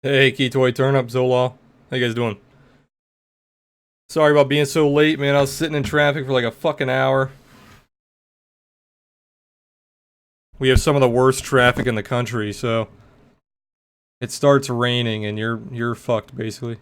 Hey, Keytoy, turn up, Zola. How you guys doing? Sorry about being so late, man. I was sitting in traffic for like a fucking hour. We have some of the worst traffic in the country, so it starts raining and you're fucked basically.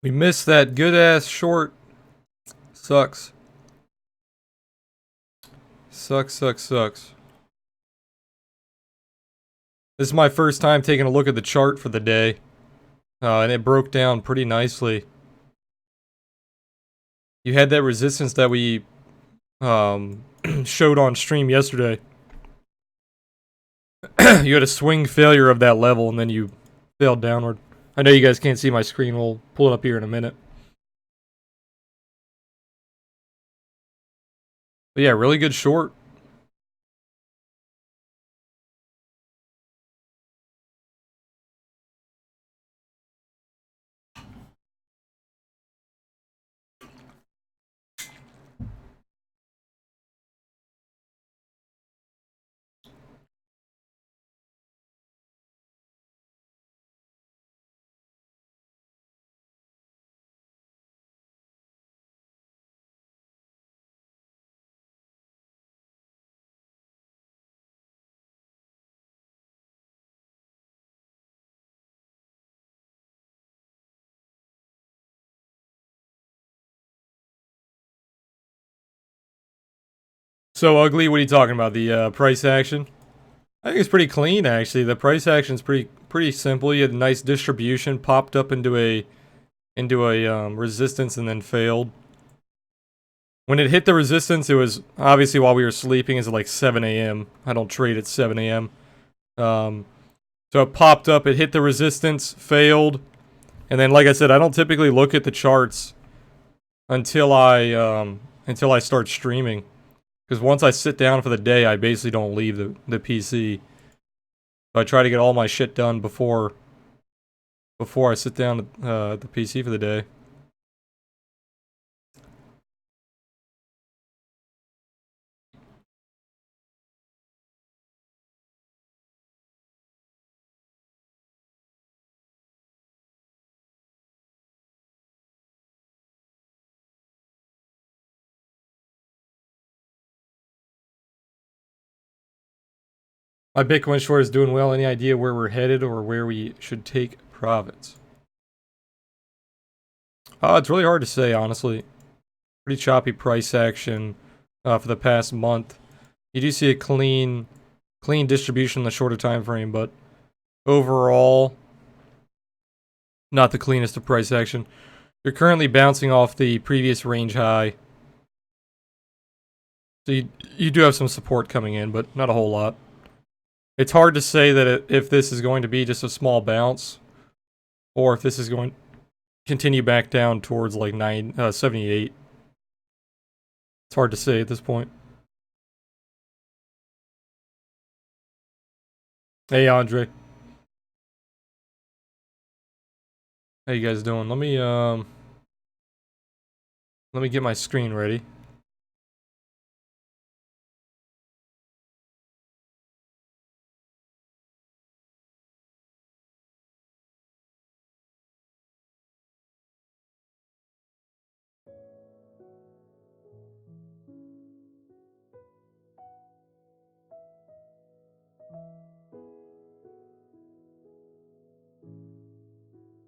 We missed that good ass short. Sucks. Sucks. This is my first time taking a look at the chart for the day. And it broke down pretty nicely. You had that resistance that we showed on stream yesterday. You had a swing failure of that level and then you failed downward. I know you guys can't see my screen. We'll pull it up here in a minute. But yeah, really good short. So ugly, what are you talking about? The price action? I think it's pretty clean actually. The price action's pretty simple. You had a nice distribution, popped up into a resistance and then failed. When it hit the resistance, it was obviously while we were sleeping. It's like 7 a.m. I don't trade at 7 a.m. So it popped up, it hit the resistance, failed, and then like I said, I don't typically look at the charts until I start streaming. Because once I sit down for the day, I basically don't leave the PC. So I try to get all my shit done before I sit down at the PC for the day. My Bitcoin short is doing well. Any idea where we're headed or where we should take profits? It's really hard to say, honestly. Pretty choppy price action for the past month. You do see a clean distribution in the shorter time frame, but overall, not the cleanest of price action. You're currently bouncing off the previous range high. So you do have some support coming in, but not a whole lot. It's hard to say that if this is going to be just a small bounce, or if this is going to continue back down towards like 78. It's hard to say at this point. Hey, Andre. How you guys doing? Let me get my screen ready.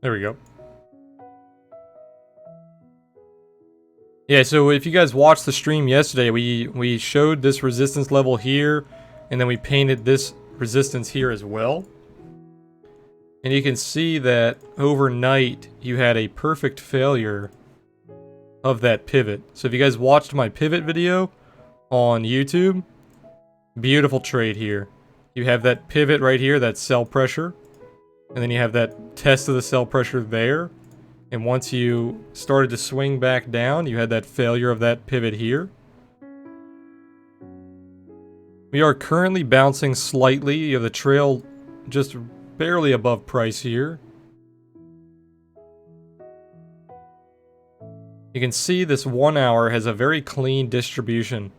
There we go. Yeah, so if you guys watched the stream yesterday, we showed this resistance level here, and then we painted this resistance here as well. And you can see that overnight, you had a perfect failure of that pivot. So if you guys watched my pivot video on YouTube, beautiful trade here. You have that pivot right here, that sell pressure. And then you have that test of the sell pressure there. And once you started to swing back down, you had that failure of that pivot here. We are currently bouncing slightly. You have the trail just barely above price here. You can see this 1 hour has a very clean distribution.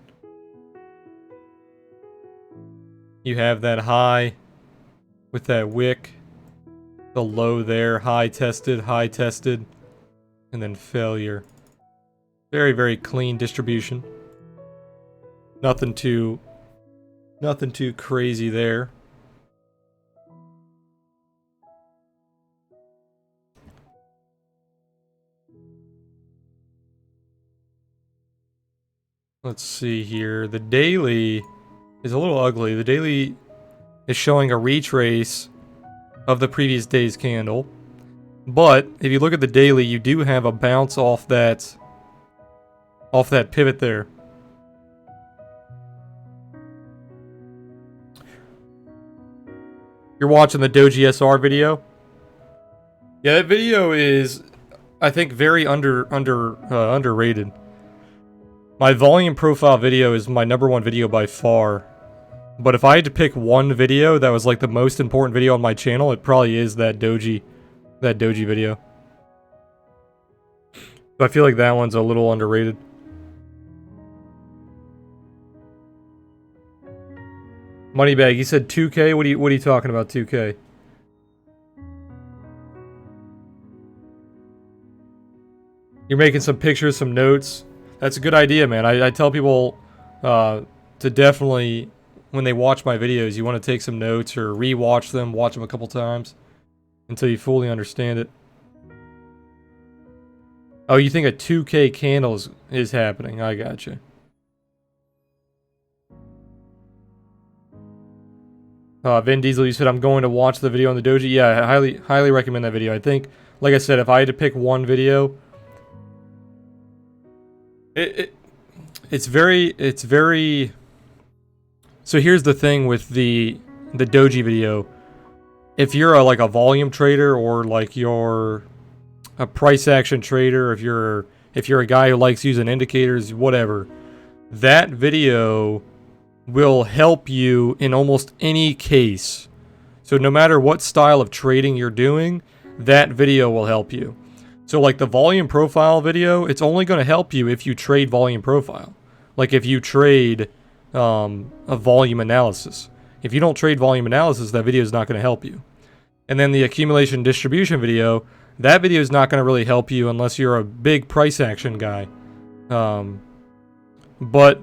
You have that high with that wick, the low there, high tested, and then failure. Very, very clean distribution. Nothing too crazy there. Let's see here. The daily is a little ugly. The daily is showing a retrace of the previous day's candle. But if you look at the daily, you do have a bounce off that pivot there. You're watching the Doji SR video? Yeah, that video is, I think, very underrated. My volume profile video is my #1 video by far. But if I had to pick one video that was like the most important video on my channel, it probably is that Doji video. So I feel like that one's a little underrated. Moneybag, you said 2K? What are you talking about, 2K? You're making some pictures, some notes. That's a good idea, man. I tell people to definitely, when they watch my videos, you want to take some notes or re-watch them, watch them a couple times until you fully understand it. Oh, you think a 2K candle is happening? I gotcha. Vin Diesel, you said I'm going to watch the video on the Doji. Yeah, I highly recommend that video. I think, like I said, if I had to pick one video, it's very. So here's the thing with the Doji video. If you're like a volume trader or like you're a price action trader, if you're a guy who likes using indicators, whatever, that video will help you in almost any case. So no matter what style of trading you're doing, that video will help you. So like the volume profile video, it's only going to help you if you trade volume profile. Like if you trade a volume analysis. If you don't trade volume analysis, that video is not going to help you. And then the accumulation distribution video, that video is not going to really help you unless you're a big price action guy. But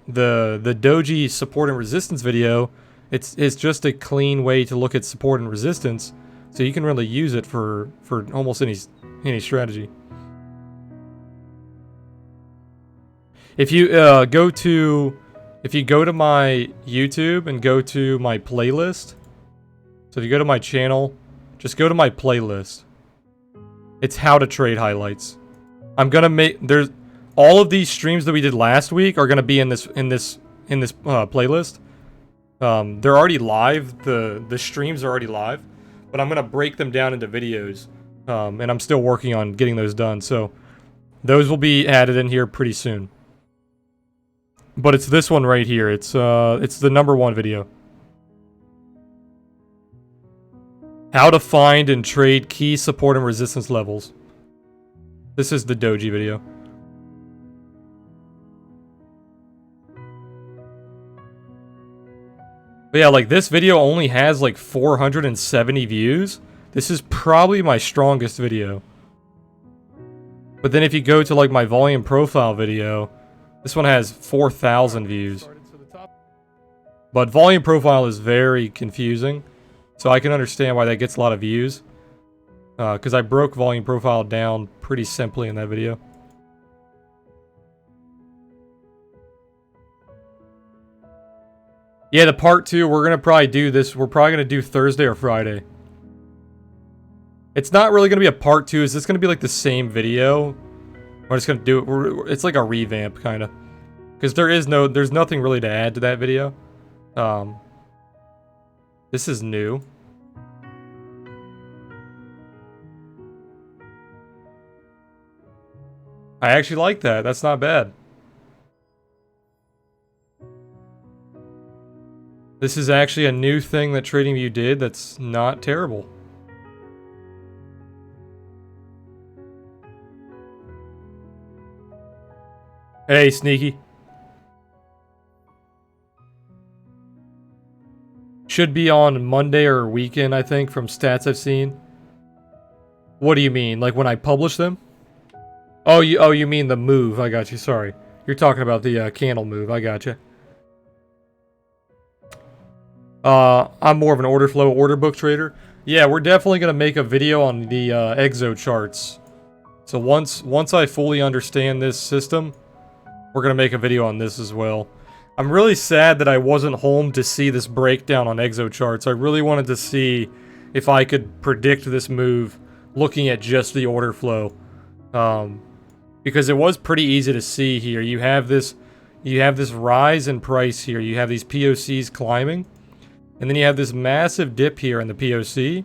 the Doji support and resistance video, it's just a clean way to look at support and resistance, so you can really use it for almost any strategy. If you go to my YouTube and go to my playlist, so if you go to my channel, just go to my playlist. It's how to trade highlights. I'm gonna make all of these streams that we did last week are gonna be in this playlist. They're already live. The streams are already live, but I'm gonna break them down into videos, and I'm still working on getting those done. So those will be added in here pretty soon. But it's this one right here. It's the #1 video. How to find and trade key support and resistance levels. This is the Doji video. But yeah, like this video only has like 470 views. This is probably my strongest video. But then if you go to like my volume profile video, this one has 4,000 views. But volume profile is very confusing. So I can understand why that gets a lot of views. Because I broke volume profile down pretty simply in that video. Yeah, the part 2, we're going to probably do this. We're probably going to do Thursday or Friday. It's not really going to be a part 2. Is this going to be like the same video? We're just going to do it. It's like a revamp, kind of. Because there's nothing really to add to that video. This is new. I actually like that. That's not bad. This is actually a new thing that TradingView did that's not terrible. Hey, Sneaky. Should be on Monday or weekend, I think, from stats I've seen. What do you mean? Like when I publish them? Oh, you mean the move. I got you. Sorry. You're talking about the candle move. I got you. I'm more of an order flow order book trader. Yeah, we're definitely going to make a video on the exo charts. So once I fully understand this system, we're going to make a video on this as well. I'm really sad that I wasn't home to see this breakdown on exo charts. I really wanted to see if I could predict this move looking at just the order flow. Because it was pretty easy to see here. You have this rise in price here. You have these POCs climbing. And then you have this massive dip here in the POC.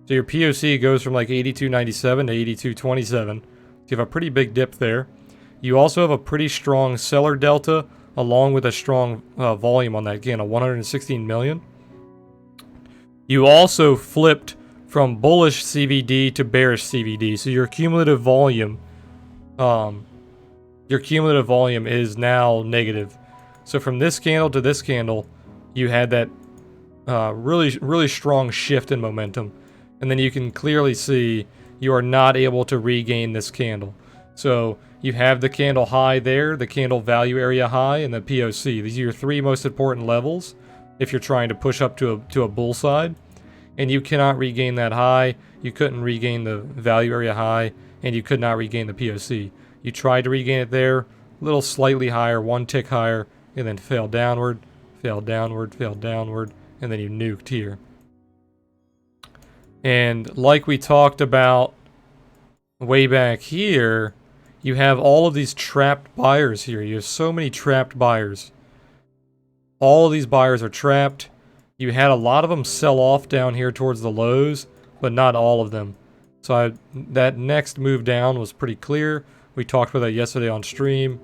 So your POC goes from like 82.97 to 82.27. So you have a pretty big dip there. You also have a pretty strong seller delta along with a strong volume on that candle, 116 million. You also flipped from bullish CVD to bearish CVD. So your cumulative volume is now negative. So from this candle to this candle, you had that really strong shift in momentum. And then you can clearly see you are not able to regain this candle. So you have the candle high there, the candle value area high, and the POC. These are your three most important levels if you're trying to push up to a bull side. And you cannot regain that high, you couldn't regain the value area high, and you could not regain the POC. You tried to regain it there, a little slightly higher, one tick higher, and then fell downward, fell downward, fell downward, and then you nuked here. And like we talked about way back here, you have all of these trapped buyers here. You have so many trapped buyers. All of these buyers are trapped. You had a lot of them sell off down here towards the lows, but not all of them. So that next move down was pretty clear. We talked about that yesterday on stream.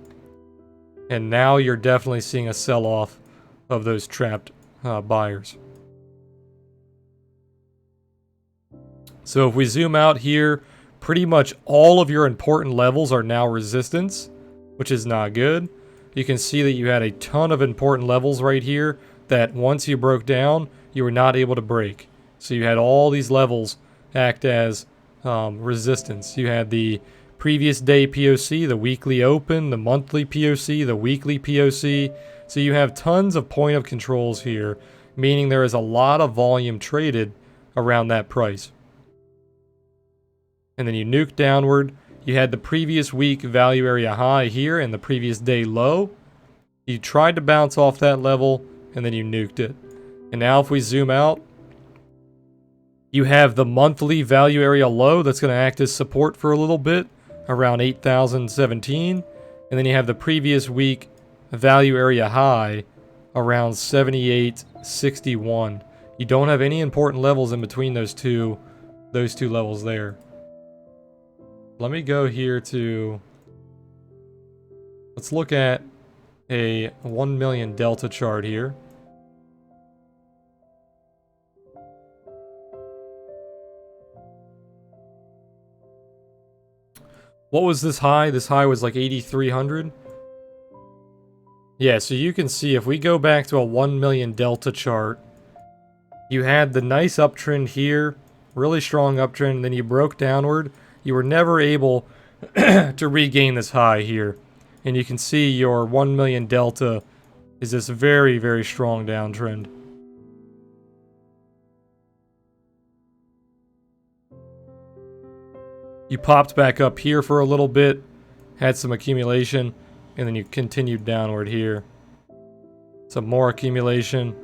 And now you're definitely seeing a sell-off of those trapped buyers. So if we zoom out here, pretty much all of your important levels are now resistance, which is not good. You can see that you had a ton of important levels right here that once you broke down, you were not able to break. So you had all these levels act as resistance. You had the previous day POC, the weekly open, the monthly POC, the weekly POC. So you have tons of point of controls here, meaning there is a lot of volume traded around that price. And then you nuke downward. You had the previous week value area high here and the previous day low. You tried to bounce off that level, and then you nuked it. And now if we zoom out, you have the monthly value area low that's going to act as support for a little bit, around 8,017. And then you have the previous week value area high, around 78.61. You don't have any important levels in between those two levels there. Let me go here to... Let's look at a 1 million delta chart here. What was this high? This high was like 8,300. Yeah, so you can see if we go back to a 1 million delta chart, you had the nice uptrend here, really strong uptrend, and then you broke downward. You were never able to regain this high here. And you can see your 1 million delta is this very, very strong downtrend. You popped back up here for a little bit, had some accumulation, and then you continued downward here. Some more accumulation,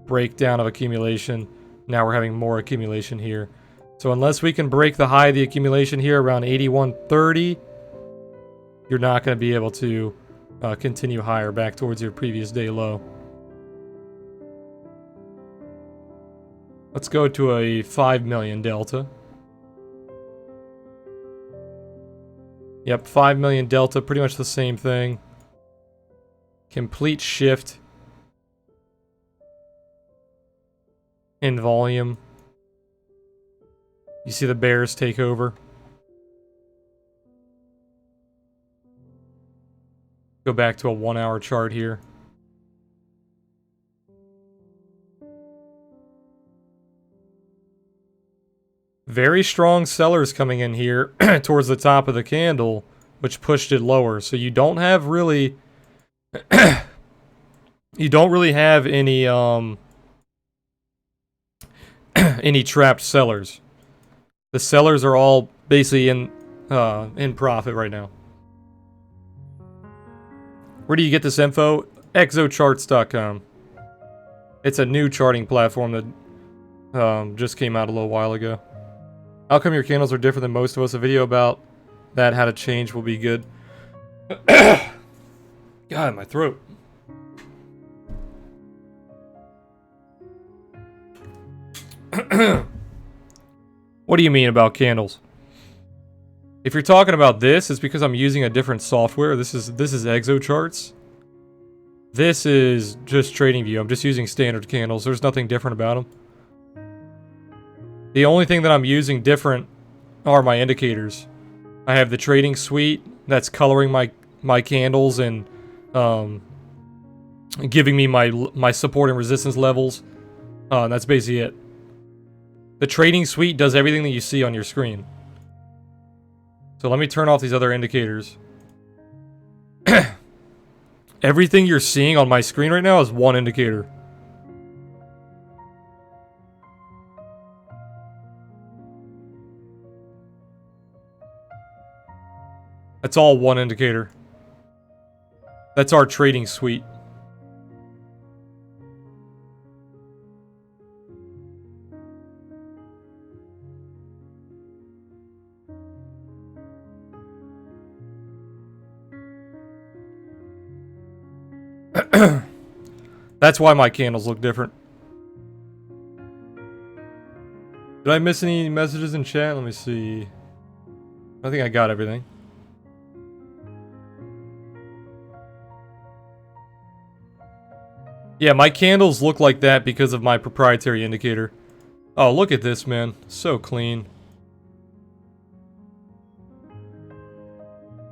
breakdown of accumulation. Now we're having more accumulation here. So unless we can break the high of the accumulation here around 81.30, you're not going to be able to continue higher back towards your previous day low. Let's go to a 5 million delta. Yep, 5 million delta, pretty much the same thing. Complete shift in volume. You see the bears take over. Go back to a 1 hour chart here. Very strong sellers coming in here towards the top of the candle, which pushed it lower. So you don't have really you don't really have any any trapped sellers. The sellers are all basically in profit right now. Where do you get this info? Exocharts.com. It's a new charting platform that just came out a little while ago. How come your candles are different than most of us? A video about that, how to change, will be good. God, my throat. What do you mean about candles? If you're talking about this, it's because I'm using a different software. This is Exocharts. This is just TradingView. I'm just using standard candles. There's nothing different about them. The only thing that I'm using different are my indicators. I have the trading suite that's coloring my candles and giving me my support and resistance levels. That's basically it. The trading suite does everything that you see on your screen. So let me turn off these other indicators. Everything you're seeing on my screen right now is one indicator. That's all one indicator. That's our trading suite. That's why my candles look different. Did I miss any messages in chat? Let me see. I think I got everything. Yeah, my candles look like that because of my proprietary indicator. Oh, look at this, man. So clean.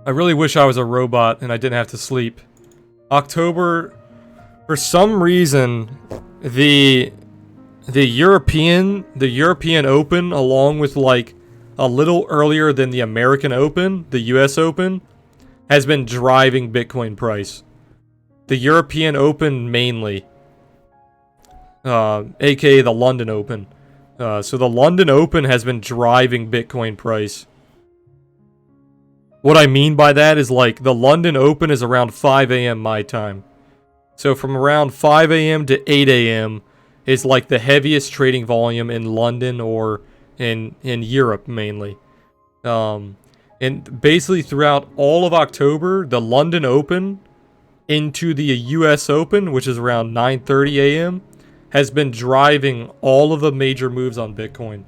I really wish I was a robot and I didn't have to sleep. October, for some reason, the European Open, along with like a little earlier than the American Open, the US Open, has been driving Bitcoin price. The European Open mainly, aka the London Open. So the London Open has been driving Bitcoin price. What I mean by that is like the London Open is around 5 a.m. my time. So from around 5 a.m. to 8 a.m. is like the heaviest trading volume in London or in Europe mainly. And basically throughout all of October, the London Open into the US Open, which is around 9:30 a.m., has been driving all of the major moves on Bitcoin.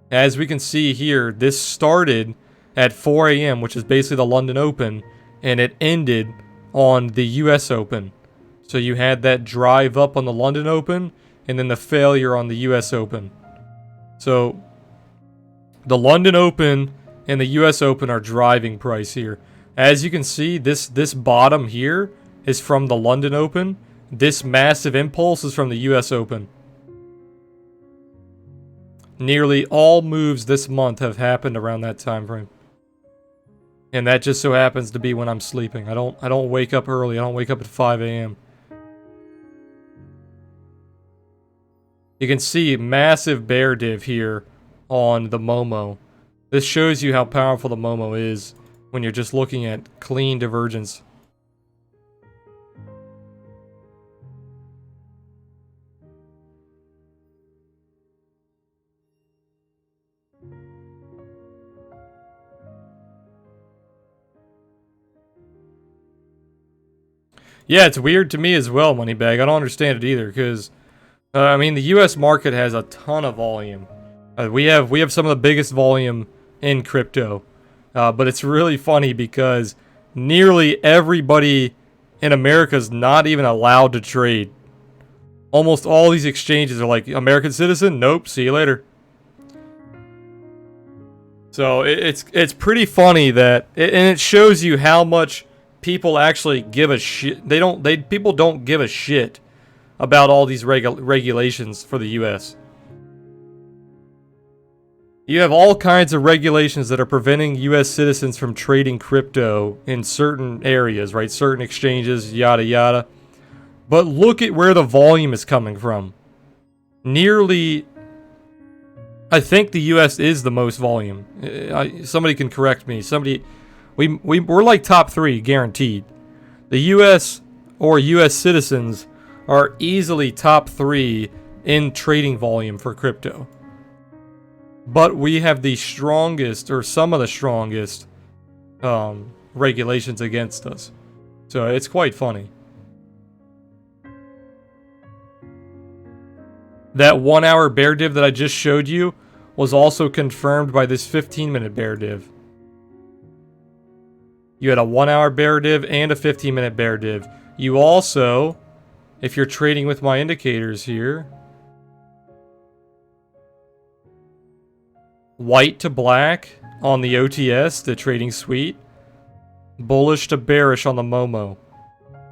As we can see here, this started at 4 a.m., which is basically the London Open, and it ended on the US Open. So you had that drive up on the London Open, and then the failure on the US Open. So the London Open and the US Open are driving price here. As you can see, this bottom here is from the London Open. This massive impulse is from the US Open. Nearly all moves this month have happened around that time frame. And that just so happens to be when I'm sleeping. I don't wake up early. I don't wake up at 5 a.m. You can see massive bear div here on the Momo. This shows you how powerful the Momo is when you're just looking at clean divergence. Yeah, it's weird to me as well, Moneybag. I don't understand it either, because I mean, the U.S. market has a ton of volume. We have some of the biggest volume in crypto. But it's really funny because nearly everybody in America is not even allowed to trade. Almost all these exchanges are like, American citizen? Nope, see you later. So it's pretty funny that, and it shows you how much people actually give a shit. People don't give a shit about all these regulations for the U.S. You have all kinds of regulations that are preventing U.S. citizens from trading crypto in certain areas, right? Certain exchanges, yada yada. But look at where the volume is coming from. Nearly, I think the U.S. is the most volume. Somebody can correct me. We're like top 3, guaranteed. The U.S. or U.S. citizens are easily top 3 in trading volume for crypto. But we have the strongest, or some of the strongest, regulations against us. So it's quite funny. That 1 hour bear div that I just showed you was also confirmed by this 15-minute bear div. You had a 1 hour bear div and a 15-minute bear div. You also, if you're trading with my indicators here, white to black on the OTS, the trading suite, bullish to bearish on the Momo.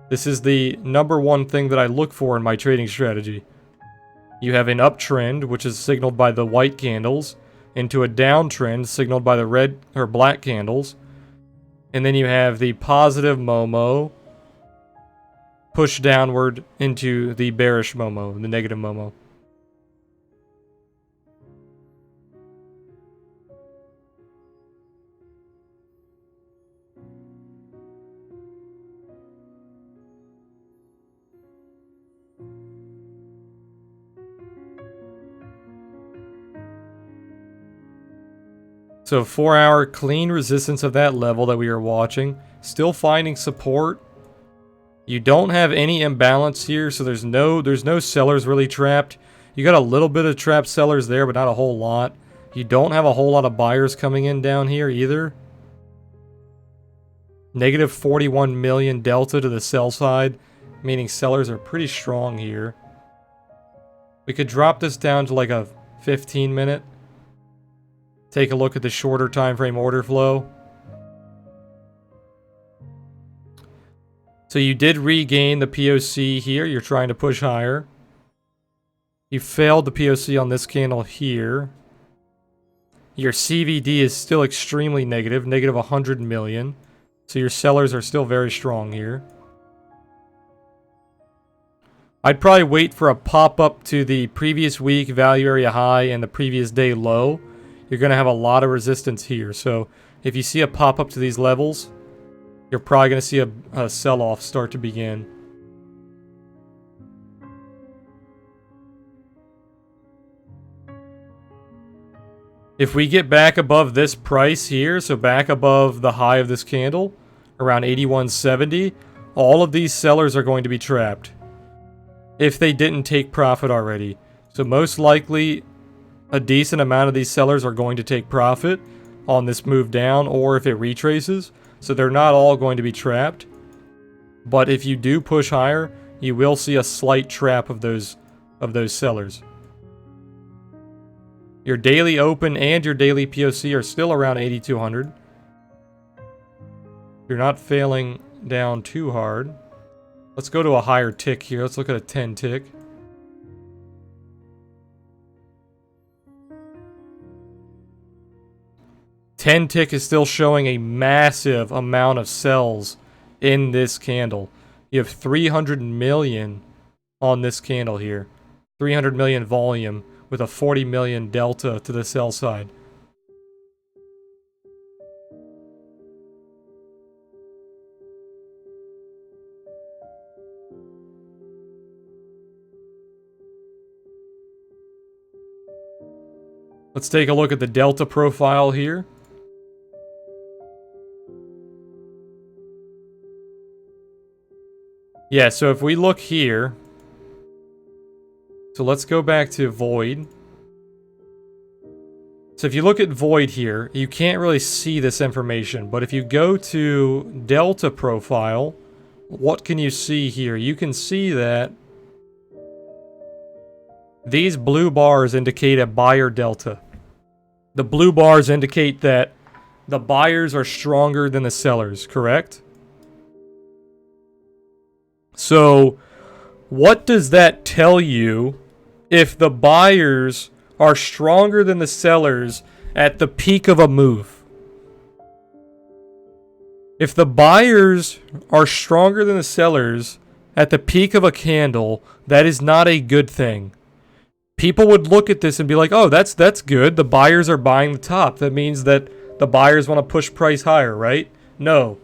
This is the #1 thing that I look for in my trading strategy. You have an uptrend, which is signaled by the white candles, into a downtrend signaled by the red or black candles. And then you have the positive Momo push downward into the bearish Momo, the negative Momo. So 4 hour clean resistance of that level that we are watching. Still finding support. You don't have any imbalance here, so there's no sellers really trapped. You got a little bit of trapped sellers there, but not a whole lot. You don't have a whole lot of buyers coming in down here either. Negative 41 million delta to the sell side, meaning sellers are pretty strong here. We could drop this down to like a 15 minute. Take a look at the shorter time frame order flow. So you did regain the POC here. You're trying to push higher. You failed the POC on this candle here. Your CVD is still extremely negative, negative 100 million. So your sellers are still very strong here. I'd probably wait for a pop-up to the previous week value area high and the previous day low. You're going to have a lot of resistance here. So if you see a pop-up to these levels, you're probably going to see a sell-off start to begin. If we get back above this price here, so back above the high of this candle, around 81.70, all of these sellers are going to be trapped. If they didn't take profit already. So most likely, a decent amount of these sellers are going to take profit on this move down, or if it retraces. So they're not all going to be trapped. But if you do push higher, you will see a slight trap of those sellers. Your daily open and your daily POC are still around 8,200. You're not failing down too hard. Let's go to a higher tick here. Let's look at a 10 tick. Ten tick is still showing a massive amount of sells in this candle. You have 300 million on this candle here. 300 million volume with a 40 million delta to the sell side. Let's take a look at the delta profile here. Yeah, so if we look here, so let's go back to void. So if you look at void here, you can't really see this information. But if you go to delta profile, what can you see here? You can see that these blue bars indicate a buyer delta. The blue bars indicate that the buyers are stronger than the sellers, correct? So what does that tell you if the buyers are stronger than the sellers at the peak of a move? If the buyers are stronger than the sellers at the peak of a candle, that is not a good thing. People would look at this and be like, oh, that's good. The buyers are buying the top. That means that the buyers want to push price higher, right? No.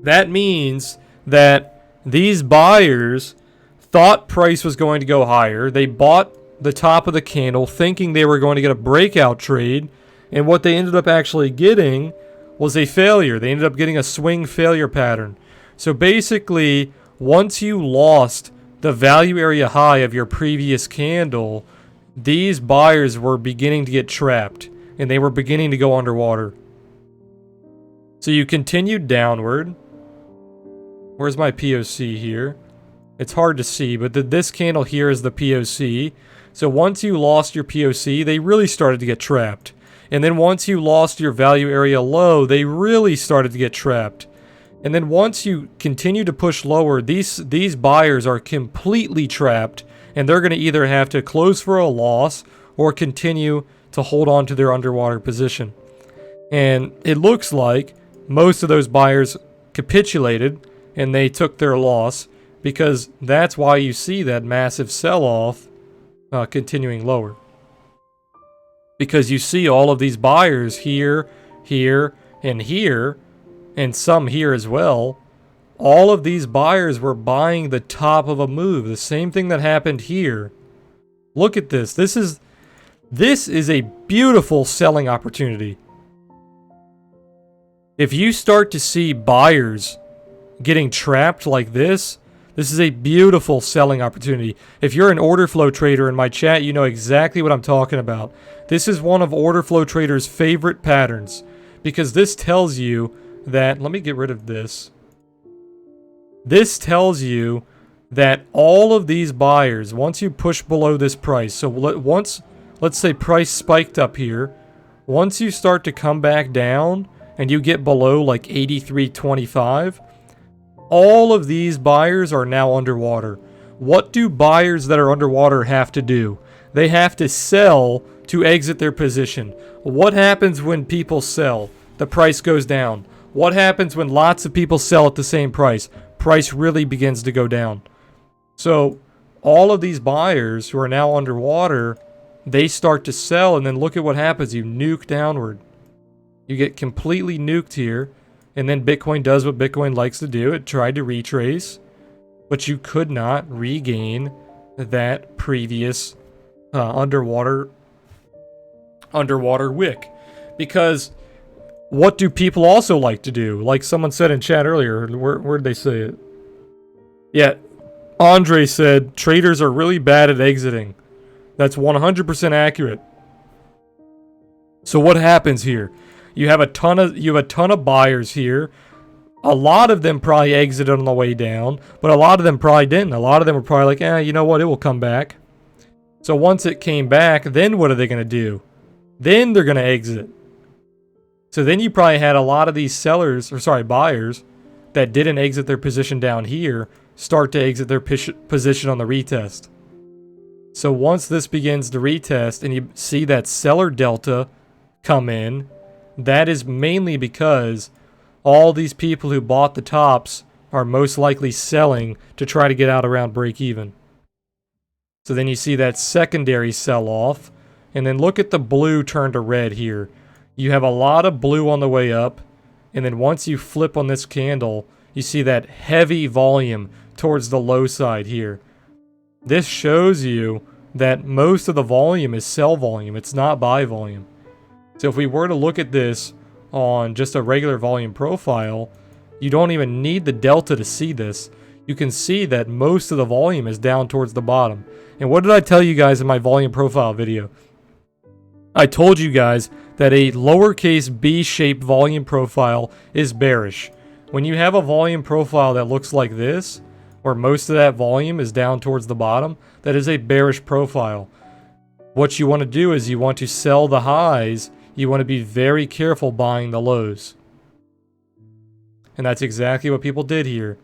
That means that these buyers thought price was going to go higher. They bought the top of the candle thinking they were going to get a breakout trade, and what they ended up actually getting was a failure. They ended up getting a swing failure pattern. So basically, once you lost the value area high of your previous candle, these buyers were beginning to get trapped, and they were beginning to go underwater. So you continued downward. Where's my POC here? It's hard to see, but this candle here is the POC. So once you lost your POC, they really started to get trapped. And then once you lost your value area low, they really started to get trapped. And then once you continue to push lower, these buyers are completely trapped, and they're going to either have to close for a loss or continue to hold on to their underwater position. And it looks like most of those buyers capitulated and they took their loss, because that's why you see that massive sell-off continuing lower. Because you see all of these buyers here, here, and here, and some here as well. All of these buyers were buying the top of a move. The same thing that happened here. Look at this. This is a beautiful selling opportunity. If you start to see buyers getting trapped like this is a beautiful selling opportunity. If you're an order flow trader in my chat, you know exactly what I'm talking about. This is one of order flow traders' favorite patterns, because this tells you that, let me get rid of this. This tells you that all of these buyers, once you push below this price, so let's say price spiked up here, once you start to come back down and you get below like 83.25, all of these buyers are now underwater. What do buyers that are underwater have to do? They have to sell to exit their position. What happens when people sell? The price goes down. What happens when lots of people sell at the same price? Price really begins to go down. So all of these buyers who are now underwater, they start to sell, and then look at what happens. You nuke downward. You get completely nuked here. And then Bitcoin does what Bitcoin likes to do. It tried to retrace, but you could not regain that previous underwater wick. Because what do people also like to do? Like someone said in chat earlier, where did they say it? Yeah, Andre said, traders are really bad at exiting. That's 100% accurate. So what happens here? You have a ton of buyers here. A lot of them probably exited on the way down, but a lot of them probably didn't. A lot of them were probably like, you know what, it will come back. So once it came back, then what are they going to do? Then they're going to exit. So then you probably had a lot of these buyers that didn't exit their position down here start to exit their position on the retest. So once this begins to retest and you see that seller delta come in, that is mainly because all these people who bought the tops are most likely selling to try to get out around break even. So then you see that secondary sell-off, and then look at the blue turn to red here. You have a lot of blue on the way up, and then once you flip on this candle, you see that heavy volume towards the low side here. This shows you that most of the volume is sell volume. It's not buy volume. So if we were to look at this on just a regular volume profile, you don't even need the delta to see this. You can see that most of the volume is down towards the bottom. And what did I tell you guys in my volume profile video? I told you guys that a lowercase b-shaped volume profile is bearish. When you have a volume profile that looks like this, where most of that volume is down towards the bottom, that is a bearish profile. What you want to do is you want to sell the highs. You want to be very careful buying the lows. And that's exactly what people did here.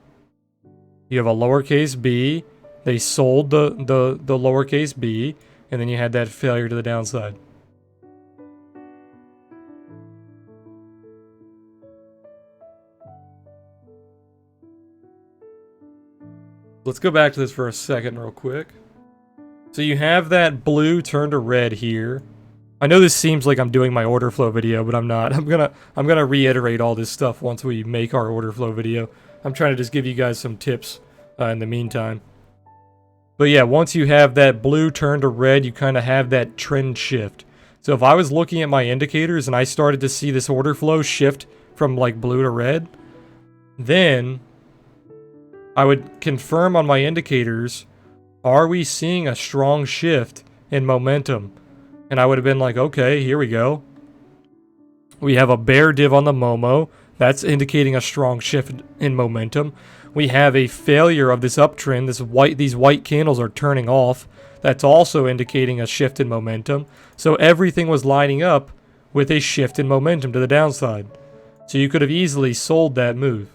You have a lowercase b, they sold the lowercase b, and then you had that failure to the downside. Let's go back to this for a second real quick. So you have that blue turn to red here. I know this seems like I'm doing my order flow video, but I'm not. I'm gonna reiterate all this stuff once we make our order flow video. I'm trying to just give you guys some tips in the meantime. But yeah, once you have that blue turn to red, you kind of have that trend shift. So if I was looking at my indicators and I started to see this order flow shift from like blue to red, then I would confirm on my indicators, are we seeing a strong shift in momentum? And I would have been like, okay, here we go. We have a bear div on the Momo. That's indicating a strong shift in momentum. We have a failure of this uptrend. These white candles are turning off. That's also indicating a shift in momentum. So everything was lining up with a shift in momentum to the downside. So you could have easily sold that move.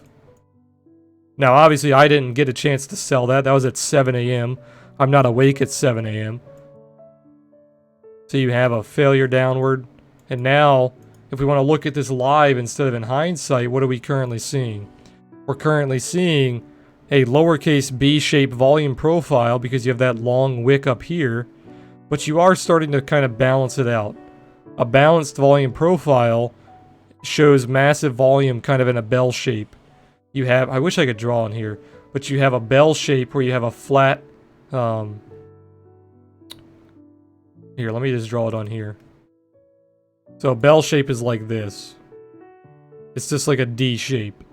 Now, obviously, I didn't get a chance to sell that. That was at 7 a.m. I'm not awake at 7 a.m. So you have a failure downward. And now, if we want to look at this live instead of in hindsight, what are we currently seeing? We're currently seeing a lowercase b-shaped volume profile because you have that long wick up here. But you are starting to kind of balance it out. A balanced volume profile shows massive volume kind of in a bell shape. You have, I wish I could draw on here, but you have a bell shape where you have a flat, here, let me just draw it on here. So a bell shape is like this. It's just like a D shape.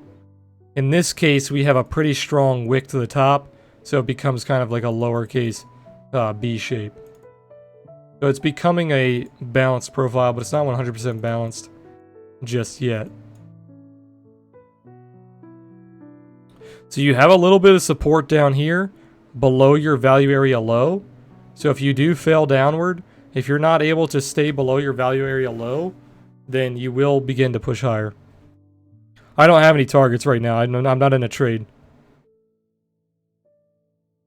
In this case, we have a pretty strong wick to the top, so it becomes kind of like a lowercase B shape. So it's becoming a balanced profile, but it's not 100% balanced just yet. So you have a little bit of support down here below your value area low. So if you do fail downward, if you're not able to stay below your value area low, then you will begin to push higher. I don't have any targets right now. I'm not in a trade.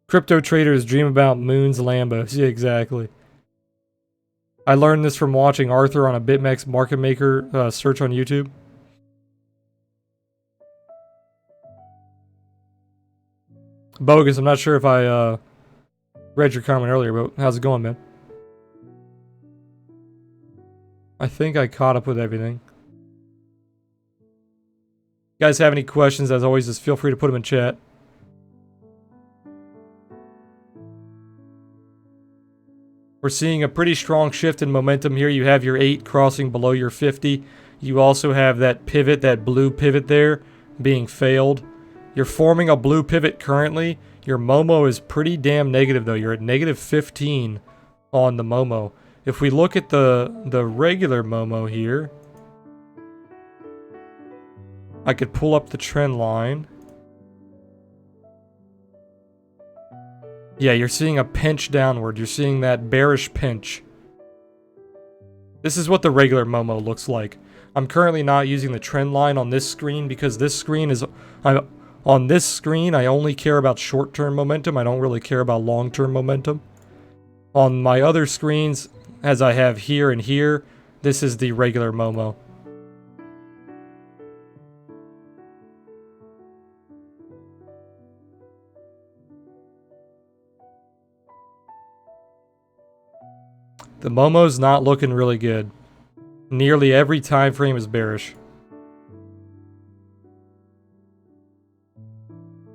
Crypto traders dream about moons, Lambos. Yeah, exactly. I learned this from watching Arthur on a BitMEX market maker search on YouTube. Bogus, I'm not sure if I read your comment earlier, but how's it going, man? I think I caught up with everything. If you guys have any questions, as always, just feel free to put them in chat. We're seeing a pretty strong shift in momentum here. You have your 8 crossing below your 50. You also have that pivot, that blue pivot there, being failed. You're forming a blue pivot currently. Your Momo is pretty damn negative, though. You're at negative 15 on the Momo. If we look at the regular Momo here, I could pull up the trend line. Yeah, you're seeing a pinch downward. You're seeing that bearish pinch. This is what the regular Momo looks like. I'm currently not using the trend line on this screen because this screen is... on this screen, I only care about short-term momentum. I don't really care about long-term momentum. On my other screens, as I have here and here, this is the regular Momo. The Momo's not looking really good. Nearly every time frame is bearish.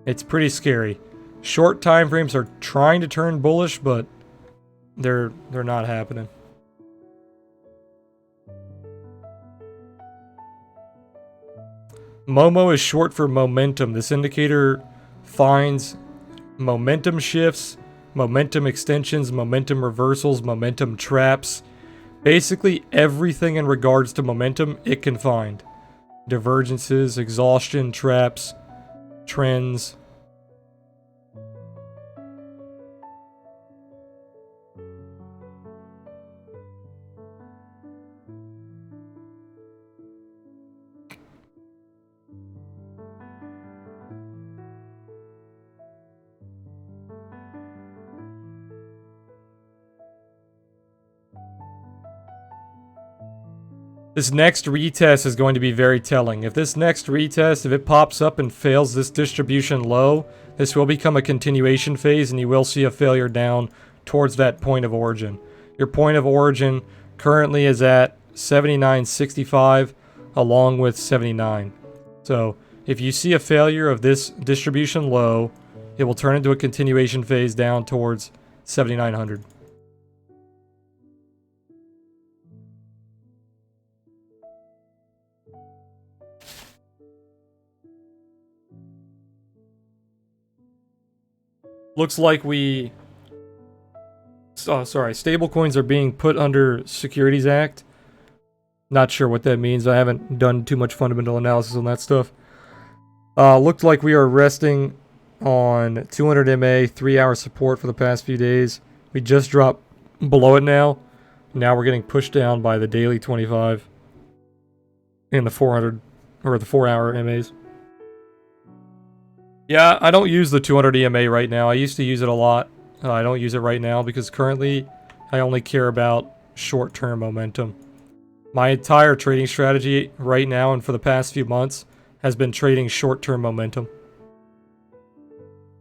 It's pretty scary. Short time frames are trying to turn bullish, but they're not happening. Momo is short for momentum. This indicator finds momentum shifts, momentum extensions, momentum reversals, momentum traps. Basically everything in regards to momentum it can find. Divergences, exhaustion, traps, trends. This next retest is going to be very telling. If this next retest, if it pops up and fails this distribution low, this will become a continuation phase and you will see a failure down towards that point of origin. Your point of origin currently is at 79.65 along with 79. So if you see a failure of this distribution low, it will turn into a continuation phase down towards 7,900. Looks like we... Oh, sorry. Stablecoins are being put under Securities Act. Not sure what that means. I haven't done too much fundamental analysis on that stuff. Looked like we are resting on 200 MA, 3-hour support for the past few days. We just dropped below it now. Now we're getting pushed down by the daily 25 and the 400 or the 4-hour MAs. Yeah, I don't use the 200 EMA right now. I used to use it a lot. I don't use it right now because currently I only care about short-term momentum. My entire trading strategy right now and for the past few months has been trading short-term momentum.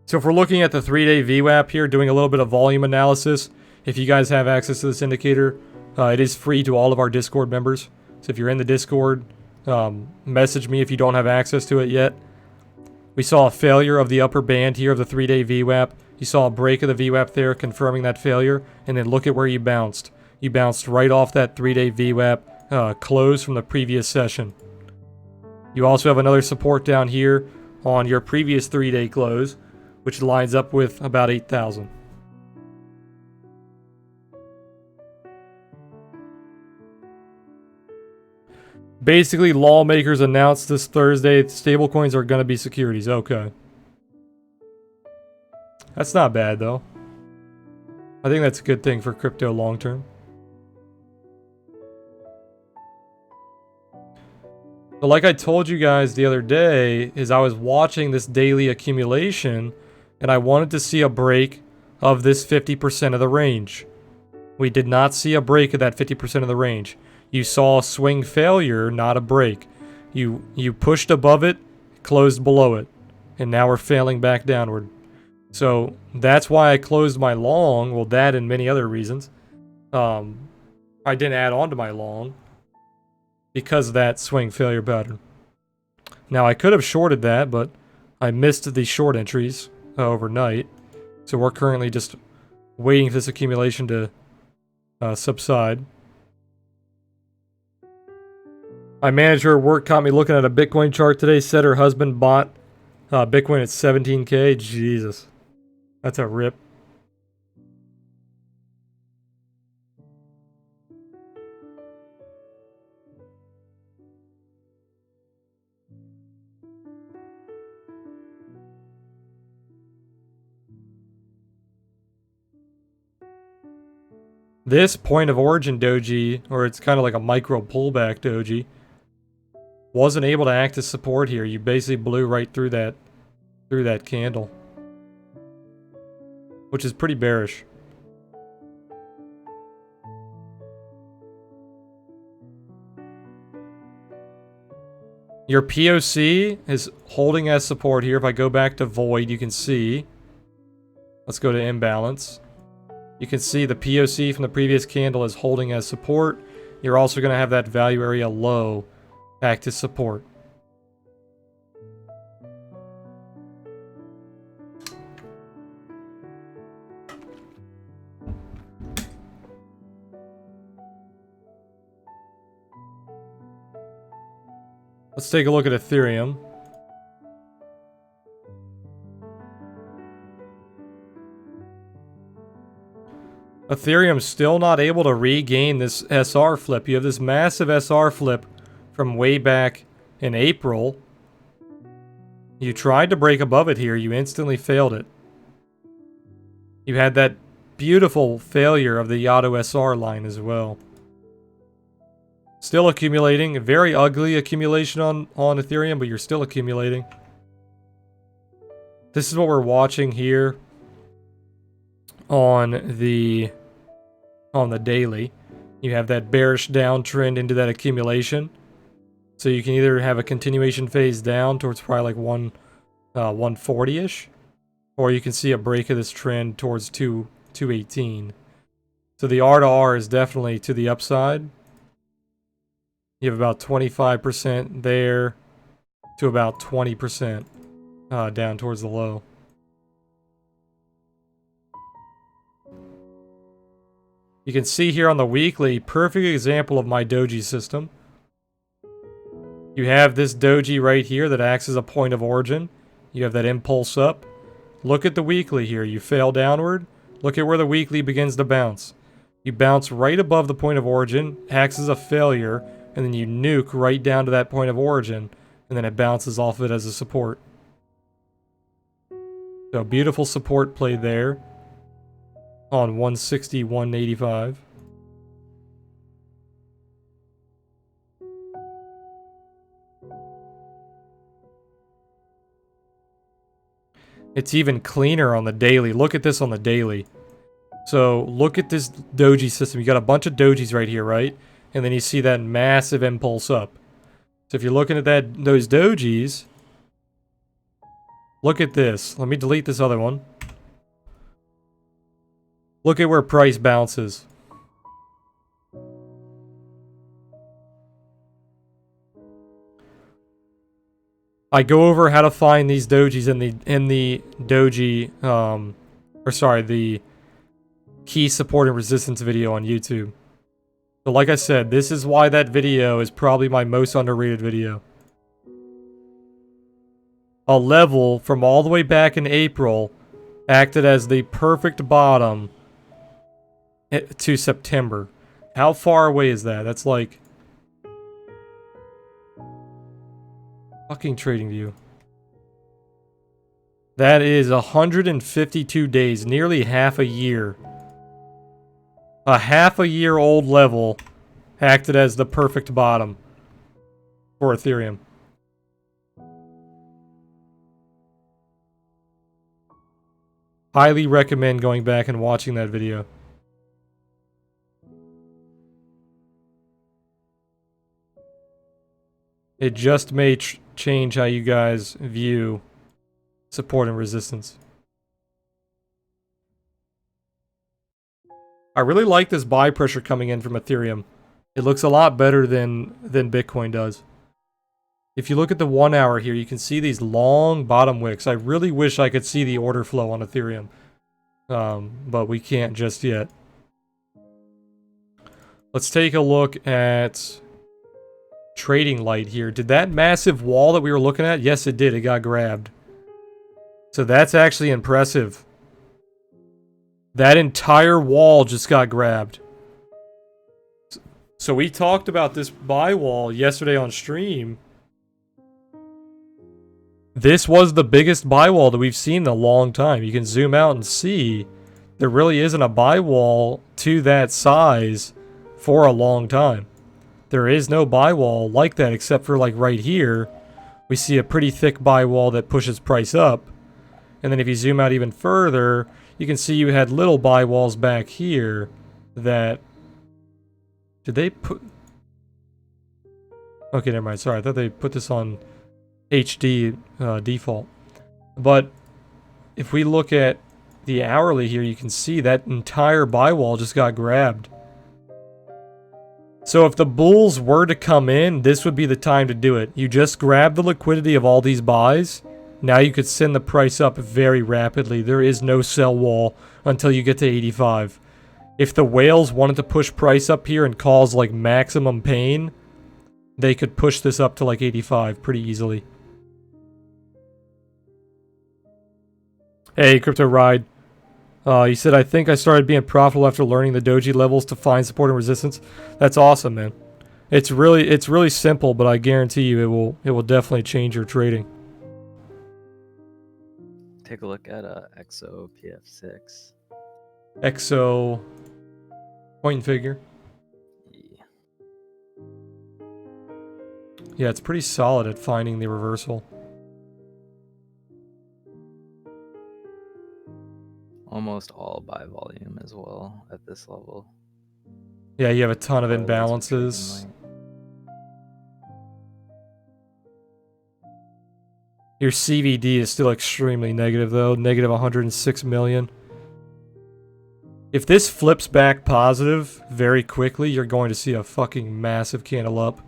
So if we're looking at the 3-day VWAP here, doing a little bit of volume analysis, if you guys have access to this indicator, it is free to all of our Discord members. So if you're in the Discord, message me if you don't have access to it yet. We saw a failure of the upper band here of the 3-day VWAP. You saw a break of the VWAP there, confirming that failure. And then look at where you bounced. You bounced right off that 3-day VWAP close from the previous session. You also have another support down here on your previous 3-day close, which lines up with about 8,000. Basically, lawmakers announced this Thursday stablecoins are going to be securities. Okay. That's not bad, though. I think that's a good thing for crypto long term. But like I told you guys the other day, is I was watching this daily accumulation, and I wanted to see a break of this 50% of the range. We did not see a break of that 50% of the range. You saw a swing failure, not a break. You pushed above it, closed below it, and now we're failing back downward. So that's why I closed my long. Well, that and many other reasons. I didn't add on to my long because of that swing failure pattern. Now I could have shorted that, but I missed the short entries overnight. So we're currently just waiting for this accumulation to subside. My manager at work caught me looking at a Bitcoin chart today. Said her husband bought Bitcoin at 17K. Jesus. That's a rip. This point of origin doji, or it's kind of like a micro pullback doji, wasn't able to act as support here. You basically blew right through that candle, which is pretty bearish. Your POC is holding as support here. If I go back to void, you can see. Let's go to imbalance. You can see the POC from the previous candle is holding as support. You're also going to have that value area low act as support. Let's take a look at Ethereum. Ethereum's still not able to regain this SR flip. You have this massive SR flip from way back in April. You tried to break above it here. You instantly failed it. You had that beautiful failure of the Yato SR line as well. Still accumulating. A very ugly accumulation on Ethereum, but you're still accumulating. This is what we're watching here on the daily. You have that bearish downtrend into that accumulation. So you can either have a continuation phase down towards probably like 140-ish, or you can see a break of this trend towards 218. So the R to R is definitely to the upside. You have about 25% there to about 20% down towards the low. You can see here on the weekly, perfect example of my doji system. You have this doji right here that acts as a point of origin. You have that impulse up. Look at the weekly here. You fail downward. Look at where the weekly begins to bounce. You bounce right above the point of origin, acts as a failure, and then you nuke right down to that point of origin, and then it bounces off of it as a support. So beautiful support play there on 160, 185. It's even cleaner on the daily. Look at this on the daily. So look at this doji system. You got a bunch of dojis right here, right? And then you see that massive impulse up. So if you're looking at those dojis, look at this. Let me delete this other one. Look at where price bounces. I go over how to find these dojis in the doji, the key support and resistance video on YouTube. So like I said, this is why that video is probably my most underrated video. A level from all the way back in April acted as the perfect bottom to September. How far away is that? That's like fucking TradingView. That is 152 days, nearly half a year. A half a year old level acted as the perfect bottom for Ethereum. Highly recommend going back and watching that video. It just may change how you guys view support and resistance. I really like this buy pressure coming in from Ethereum. It looks a lot better than Bitcoin does. If you look at the 1 hour here, you can see these long bottom wicks. I really wish I could see the order flow on Ethereum. But we can't just yet. Let's take a look at Trading Light here. Did that massive wall that we were looking at? Yes, it did. It got grabbed. So that's actually impressive. That entire wall just got grabbed. So we talked about this buy wall yesterday on stream. This was the biggest buy wall that we've seen in a long time. You can zoom out and see there really isn't a buy wall to that size for a long time. There is no buy wall like that except for like right here. We see a pretty thick buy wall that pushes price up. And then if you zoom out even further, you can see you had little buy walls back here that... Did they put... Okay, never mind. Sorry, I thought they put this on HD default. But if we look at the hourly here, you can see that entire buy wall just got grabbed. So if the bulls were to come in, this would be the time to do it. You just grab the liquidity of all these buys. Now you could send the price up very rapidly. There is no sell wall until you get to 85. If the whales wanted to push price up here and cause like maximum pain, they could push this up to like 85 pretty easily. Hey, Crypto Ride. You said, I think I started being profitable after learning the doji levels to find support and resistance. That's awesome, man. It's really simple, but I guarantee you it will definitely change your trading. Take a look at XO PF6. XO point and figure. Yeah. Yeah, it's pretty solid at finding the reversal. Almost all buy volume as well at this level. Yeah, you have a ton of Probably lots of imbalances. trading Your CVD is still extremely negative though, negative 106 million. If this flips back positive very quickly, you're going to see a fucking massive candle up.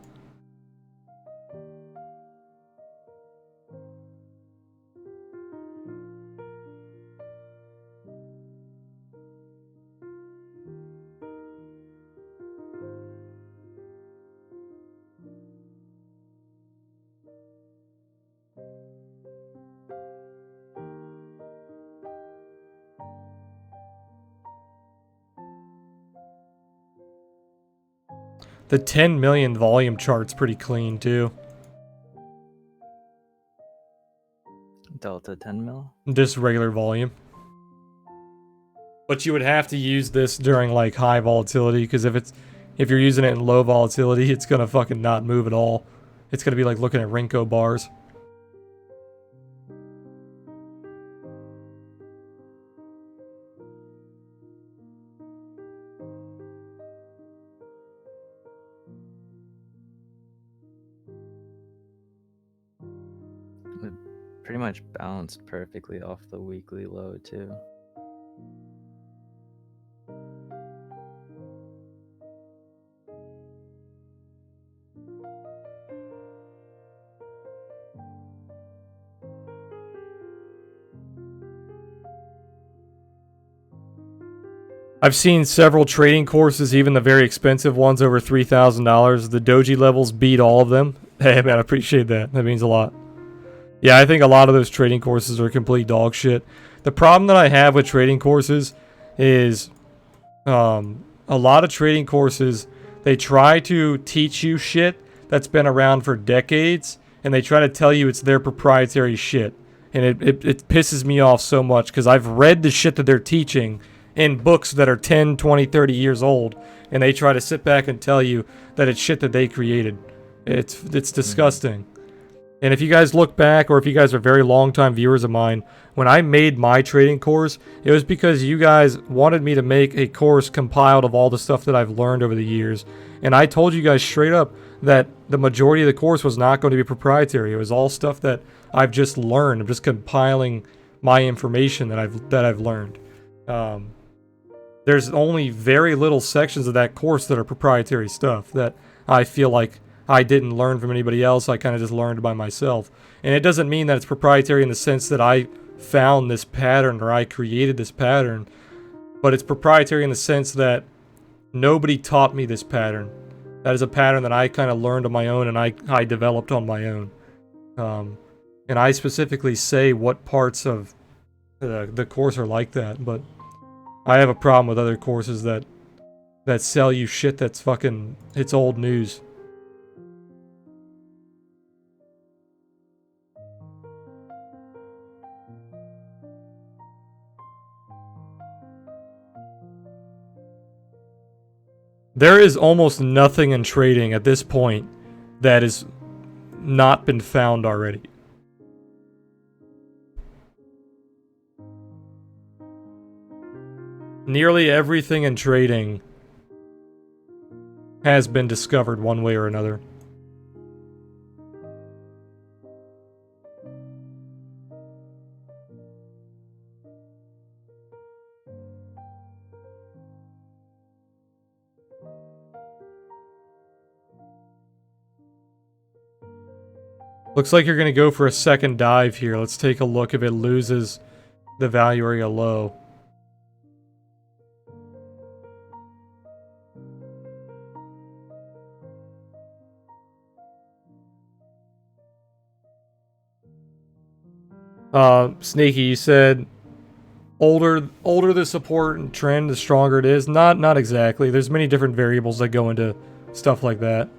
The 10 million volume chart's pretty clean too. Delta 10 mil? Just regular volume. But you would have to use this during like high volatility, because if you're using it in low volatility, it's gonna fucking not move at all. It's gonna be like looking at Rinko bars. It pretty much bounced perfectly off the weekly low too. I've seen several trading courses, even the very expensive ones over $3,000. The doji levels beat all of them. Hey man, I appreciate that. That means a lot. Yeah, I think a lot of those trading courses are complete dog shit. The problem that I have with trading courses is a lot of trading courses, they try to teach you shit that's been around for decades, and they try to tell you it's their proprietary shit. And it pisses me off so much, because I've read the shit that they're teaching in books that are 10, 20, 30 years old, and they try to sit back and tell you that it's shit that they created. It's disgusting. And if you guys look back, or if you guys are very long time viewers of mine, when I made my trading course, it was because you guys wanted me to make a course compiled of all the stuff that I've learned over the years. And I told you guys straight up that the majority of the course was not going to be proprietary. It was all stuff that I've just learned. I'm just compiling my information that I've learned. There's only very little sections of that course that are proprietary stuff that I feel like I didn't learn from anybody else. I kind of just learned by myself. And it doesn't mean that it's proprietary in the sense that I found this pattern or I created this pattern, but it's proprietary in the sense that nobody taught me this pattern. That is a pattern that I kind of learned on my own, and I developed on my own. And I specifically say what parts of the course are like that, but I have a problem with other courses that sell you shit that's fucking, it's old news. There is almost nothing in trading at this point that has not been found already. Nearly everything in trading has been discovered one way or another. Looks like you're going to go for a second dive here. Let's take a look if it loses the value area low. Sneaky, you said older the support and trend, the stronger it is. Not exactly. There's many different variables that go into stuff like that.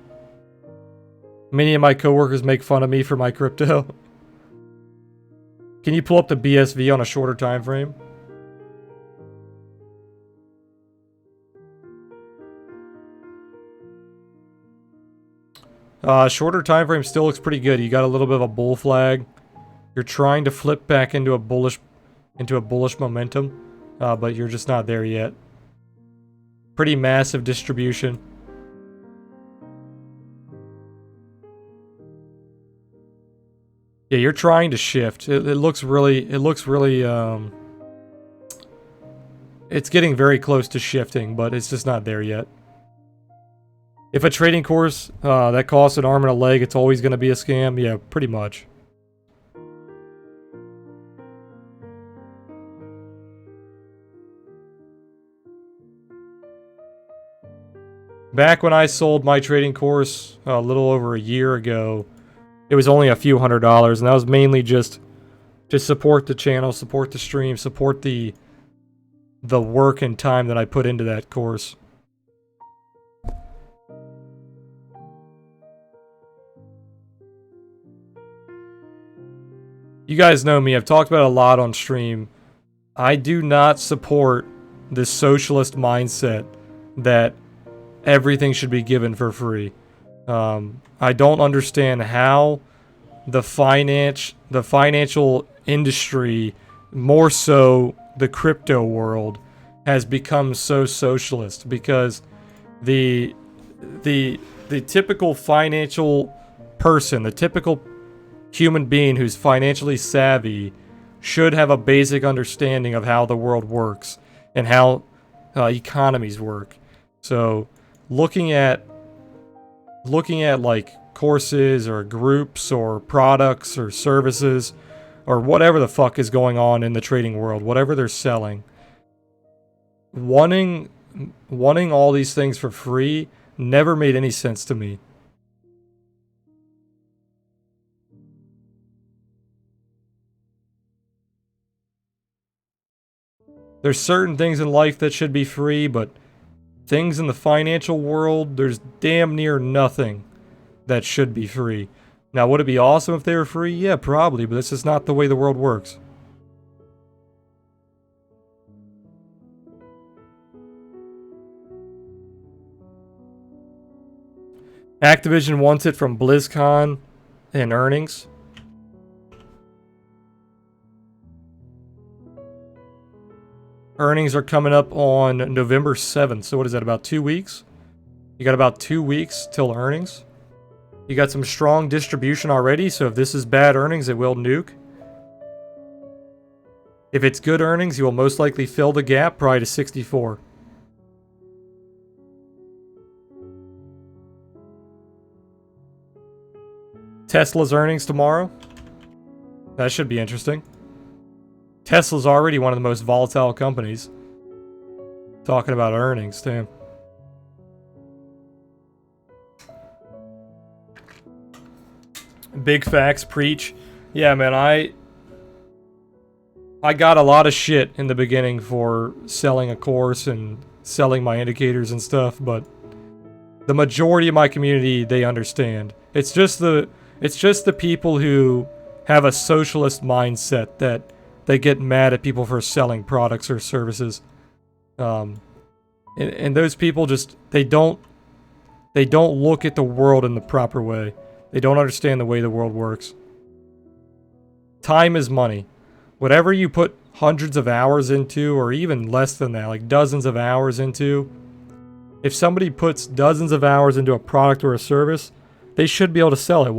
Many of my coworkers make fun of me for my crypto. Can you pull up the BSV on a shorter time frame? Shorter time frame still looks pretty good. You got a little bit of a bull flag. You're trying to flip back into a bullish momentum, but you're just not there yet. Pretty massive distribution. Yeah, you're trying to shift. It looks really, it's getting very close to shifting, but it's just not there yet. If a trading course that costs an arm and a leg, it's always going to be a scam. Yeah, pretty much. Back when I sold my trading course a little over a year ago, it was only a few $100s, and that was mainly just to support the channel, support the stream, support the work and time that I put into that course. You guys know me, I've talked about it a lot on stream. I do not support this socialist mindset that everything should be given for free. I don't understand how the financial industry, more so the crypto world, has become so socialist, because the typical financial person, the typical human being who's financially savvy, should have a basic understanding of how the world works and how economies work. So looking at like courses or groups or products or services or whatever the fuck is going on in the trading world, whatever they're selling, wanting all these things for free never made any sense to me. There's certain things in life that should be free, but things in the financial world, there's damn near nothing that should be free. Now, would it be awesome if they were free? Yeah, probably, but this is not the way the world works. Activision wants it from BlizzCon and earnings. Earnings are coming up on November 7th, so what is that, about 2 weeks? You got about 2 weeks till earnings. You got some strong distribution already, so if this is bad earnings, it will nuke. If it's good earnings, you will most likely fill the gap, probably to 64. Tesla's earnings tomorrow. That should be interesting. Tesla's already one of the most volatile companies. Talking about earnings, damn. Big facts, preach. Yeah, man, I got a lot of shit in the beginning for selling a course and selling my indicators and stuff, but the majority of my community, they understand. It's just the people who have a socialist mindset that they get mad at people for selling products or services. And those people just, they don't look at the world in the proper way. They don't understand the way the world works. Time is money. Whatever you put hundreds of hours into, or even less than that, like dozens of hours into, if somebody puts dozens of hours into a product or a service, they should be able to sell it.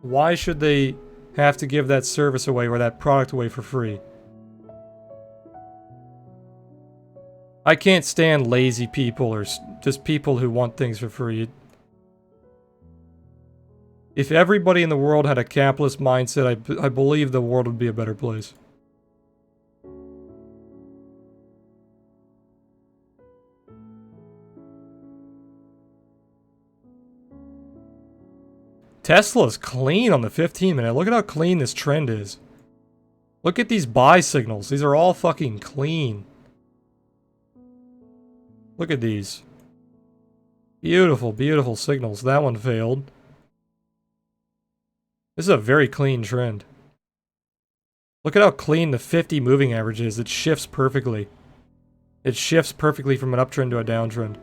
Why should they have to give that service away or that product away for free? I can't stand lazy people or just people who want things for free. If everybody in the world had a capitalist mindset, I believe the world would be a better place. Tesla's clean on the 15-minute. Look at how clean this trend is. Look at these buy signals. These are all fucking clean. Look at these. Beautiful, beautiful signals. That one failed. This is a very clean trend. Look at how clean the 50 moving average is. It shifts perfectly. It shifts perfectly from an uptrend to a downtrend.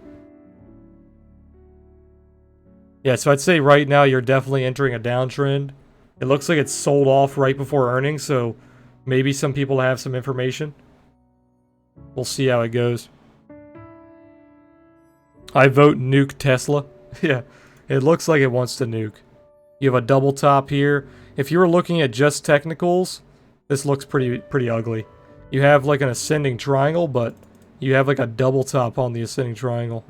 Yeah, so I'd say right now you're definitely entering a downtrend. It looks like it's sold off right before earnings, so maybe some people have some information. We'll see how it goes. I vote nuke Tesla. Yeah, it looks like it wants to nuke. You have a double top here. If you were looking at just technicals, this looks pretty ugly. You have like an ascending triangle, but you have like a double top on the ascending triangle.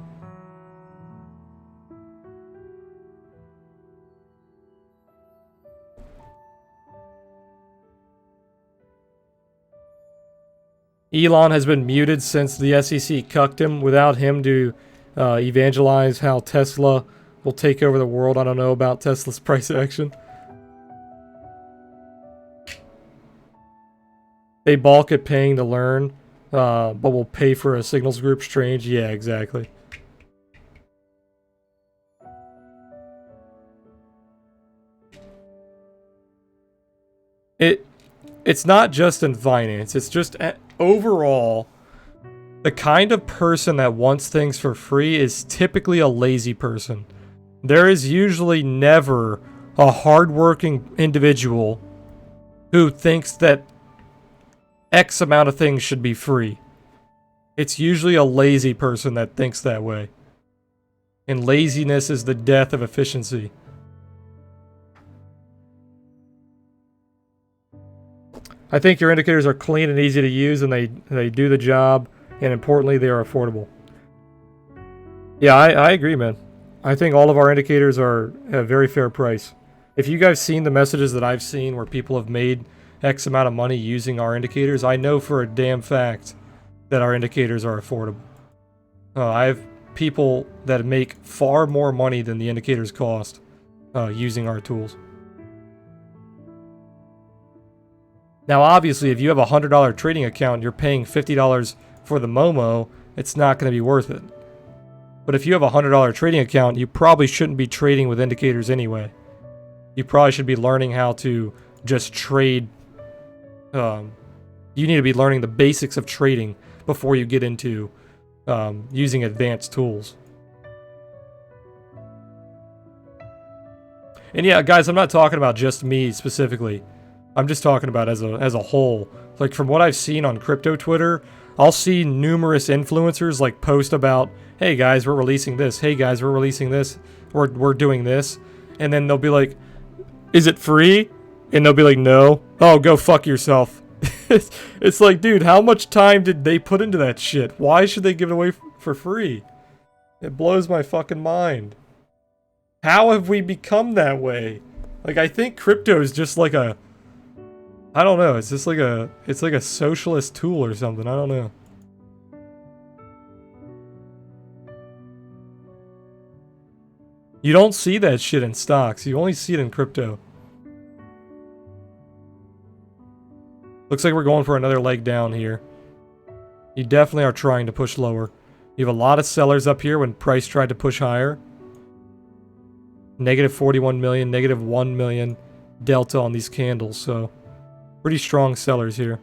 Elon has been muted since the SEC cucked him. Without him to evangelize how Tesla will take over the world, I don't know about Tesla's price action. They balk at paying to learn, but will pay for a signals group. Strange. Yeah, exactly. It's not just in finance. It's just overall, the kind of person that wants things for free is typically a lazy person. There is usually never a hardworking individual who thinks that X amount of things should be free. It's usually a lazy person that thinks that way. And laziness is the death of efficiency. I think your indicators are clean and easy to use, and they do the job, and importantly, they are affordable. Yeah, I agree, man. I think all of our indicators are at a very fair price. If you guys seen the messages that I've seen where people have made X amount of money using our indicators, I know for a damn fact that our indicators are affordable. I have people that make far more money than the indicators cost using our tools. Now, obviously, if you have a $100 trading account and you're paying $50 for the Momo, it's not going to be worth it. But if you have a $100 trading account, you probably shouldn't be trading with indicators anyway. You probably should be learning how to just trade. You need to be learning the basics of trading before you get into using advanced tools. And yeah, guys, I'm not talking about just me specifically. I'm just talking about as a whole. Like from what I've seen on crypto Twitter, I'll see numerous influencers like post about, "Hey guys, we're releasing this. Hey guys, we're releasing this. We're doing this." And then they'll be like, "Is it free?" And they'll be like, "No." "Oh, go fuck yourself." It's like, dude, how much time did they put into that shit? Why should they give it away for free? It blows my fucking mind. How have we become that way? Like, I think crypto is just like a, I don't know, it's just like it's like a socialist tool or something, I don't know. You don't see that shit in stocks, you only see it in crypto. Looks like we're going for another leg down here. You definitely are trying to push lower. You have a lot of sellers up here when price tried to push higher. Negative 41 million, negative 1 million delta on these candles, so pretty strong sellers here.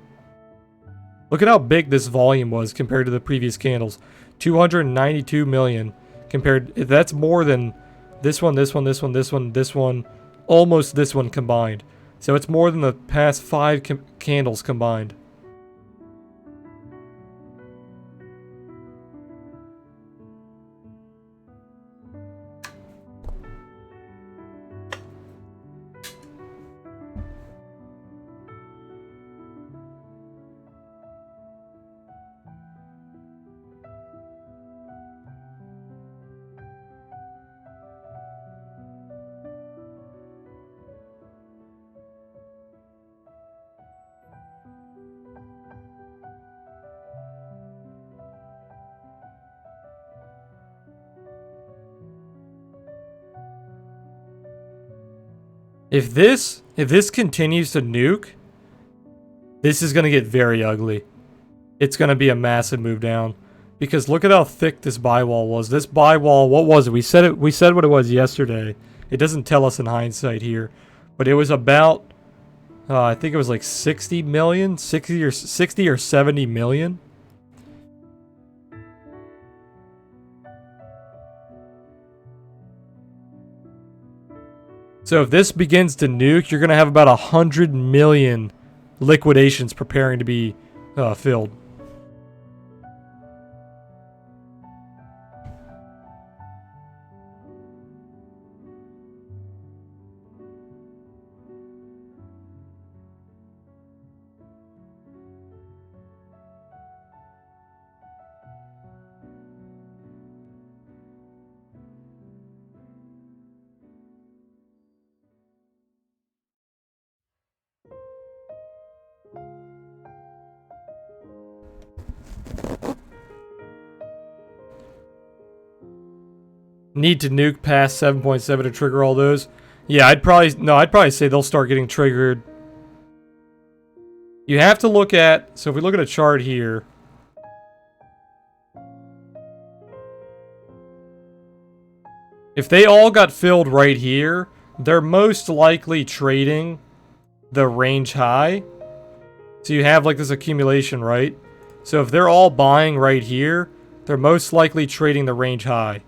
Look at how big this volume was compared to the previous candles. 292 million compared, that's more than this one, this one, this one, this one, this one, almost this one combined. So it's more than the past 5 candles combined. If this continues to nuke, This is going to get very ugly. It's going to be a massive move down. Because look at how thick this buy wall was. This buy wall, what was it? We said what it was yesterday. It doesn't tell us in hindsight here. But it was about, I think it was like 60 million? 60 or 70 million? So if this begins to nuke, you're going to have about 100 million liquidations preparing to be filled. Need to nuke past 7.7 to trigger all those. Yeah, I'd probably say they'll start getting triggered. You have to look at, so if we look at a chart here, if they all got filled right here, they're most likely trading the range high. So you have like this accumulation, right? So if they're all buying right here, they're most likely trading the range high.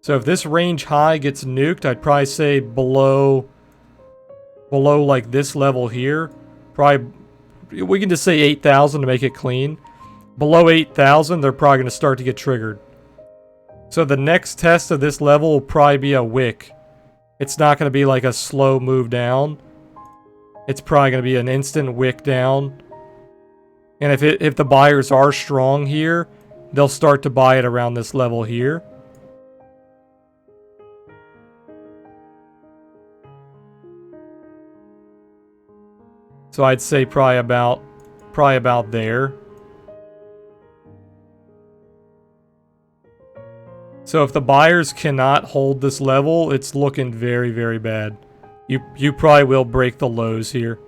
So if this range high gets nuked, I'd probably say below like this level here, probably, we can just say 8,000 to make it clean. Below 8,000, they're probably going to start to get triggered. So the next test of this level will probably be a wick. It's not going to be like a slow move down. It's probably going to be an instant wick down. And if the buyers are strong here, they'll start to buy it around this level here. So I'd say probably about there. So if the buyers cannot hold this level, it's looking very, very bad. You probably will break the lows here.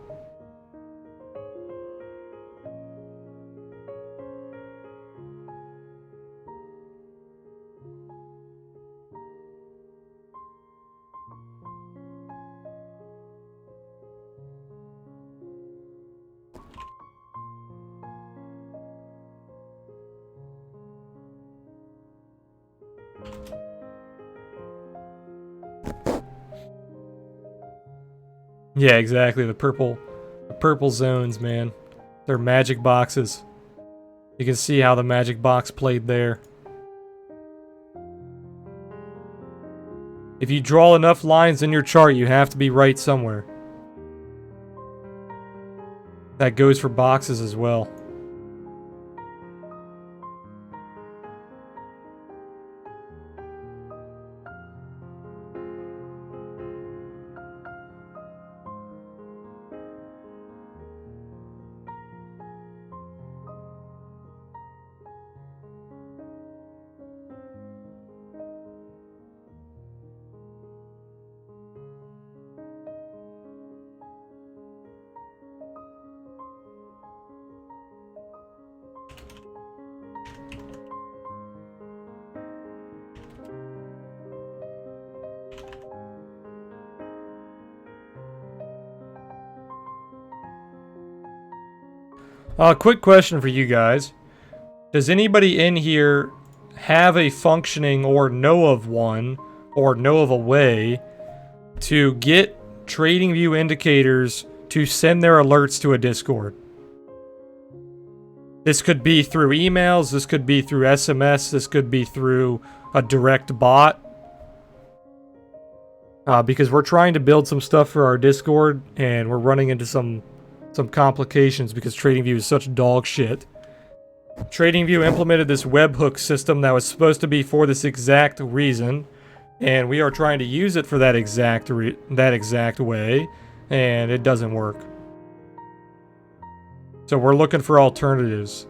Yeah, exactly. The purple zones, man. They're magic boxes. You can see how the magic box played there. If you draw enough lines in your chart, you have to be right somewhere. That goes for boxes as well. Quick question for you guys. Does anybody in here have a functioning or know of one or know of a way to get TradingView indicators to send their alerts to a Discord? This could be through emails, this could be through SMS, this could be through a direct bot. Because we're trying to build some stuff for our Discord and we're running into some complications because TradingView is such dog shit. TradingView implemented this webhook system that was supposed to be for this exact reason, and we are trying to use it for that exact way, and it doesn't work. So we're looking for alternatives.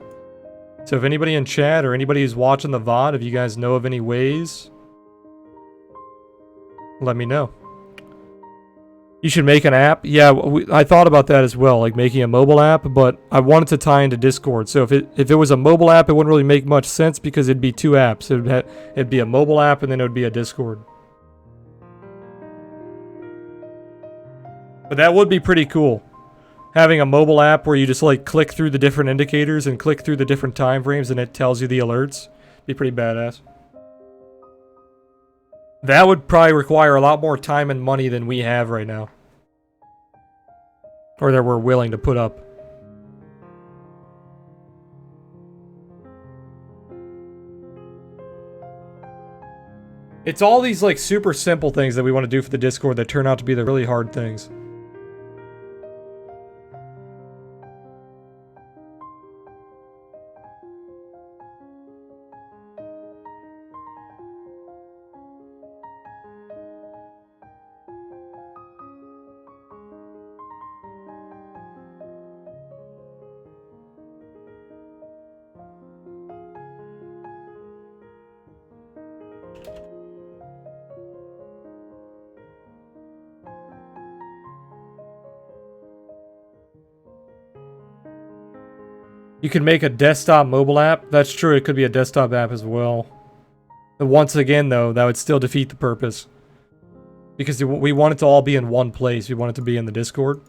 So if anybody in chat or anybody who's watching the VOD, if you guys know of any ways, let me know. You should make an app. Yeah, I thought about that as well, like making a mobile app, but I wanted to tie into Discord. So if it was a mobile app, it wouldn't really make much sense because it'd be two apps. It'd be a mobile app and then it would be a Discord. But that would be pretty cool. Having a mobile app where you just like click through the different indicators and click through the different time frames and it tells you the alerts. Be pretty badass. That would probably require a lot more time and money than we have right now. Or that we're willing to put up. It's all these like super simple things that we want to do for the Discord that turn out to be the really hard things. You can make a desktop mobile app. That's true, it could be a desktop app as well. But once again, though, that would still defeat the purpose. Because we want it to all be in one place. We want it to be in the Discord.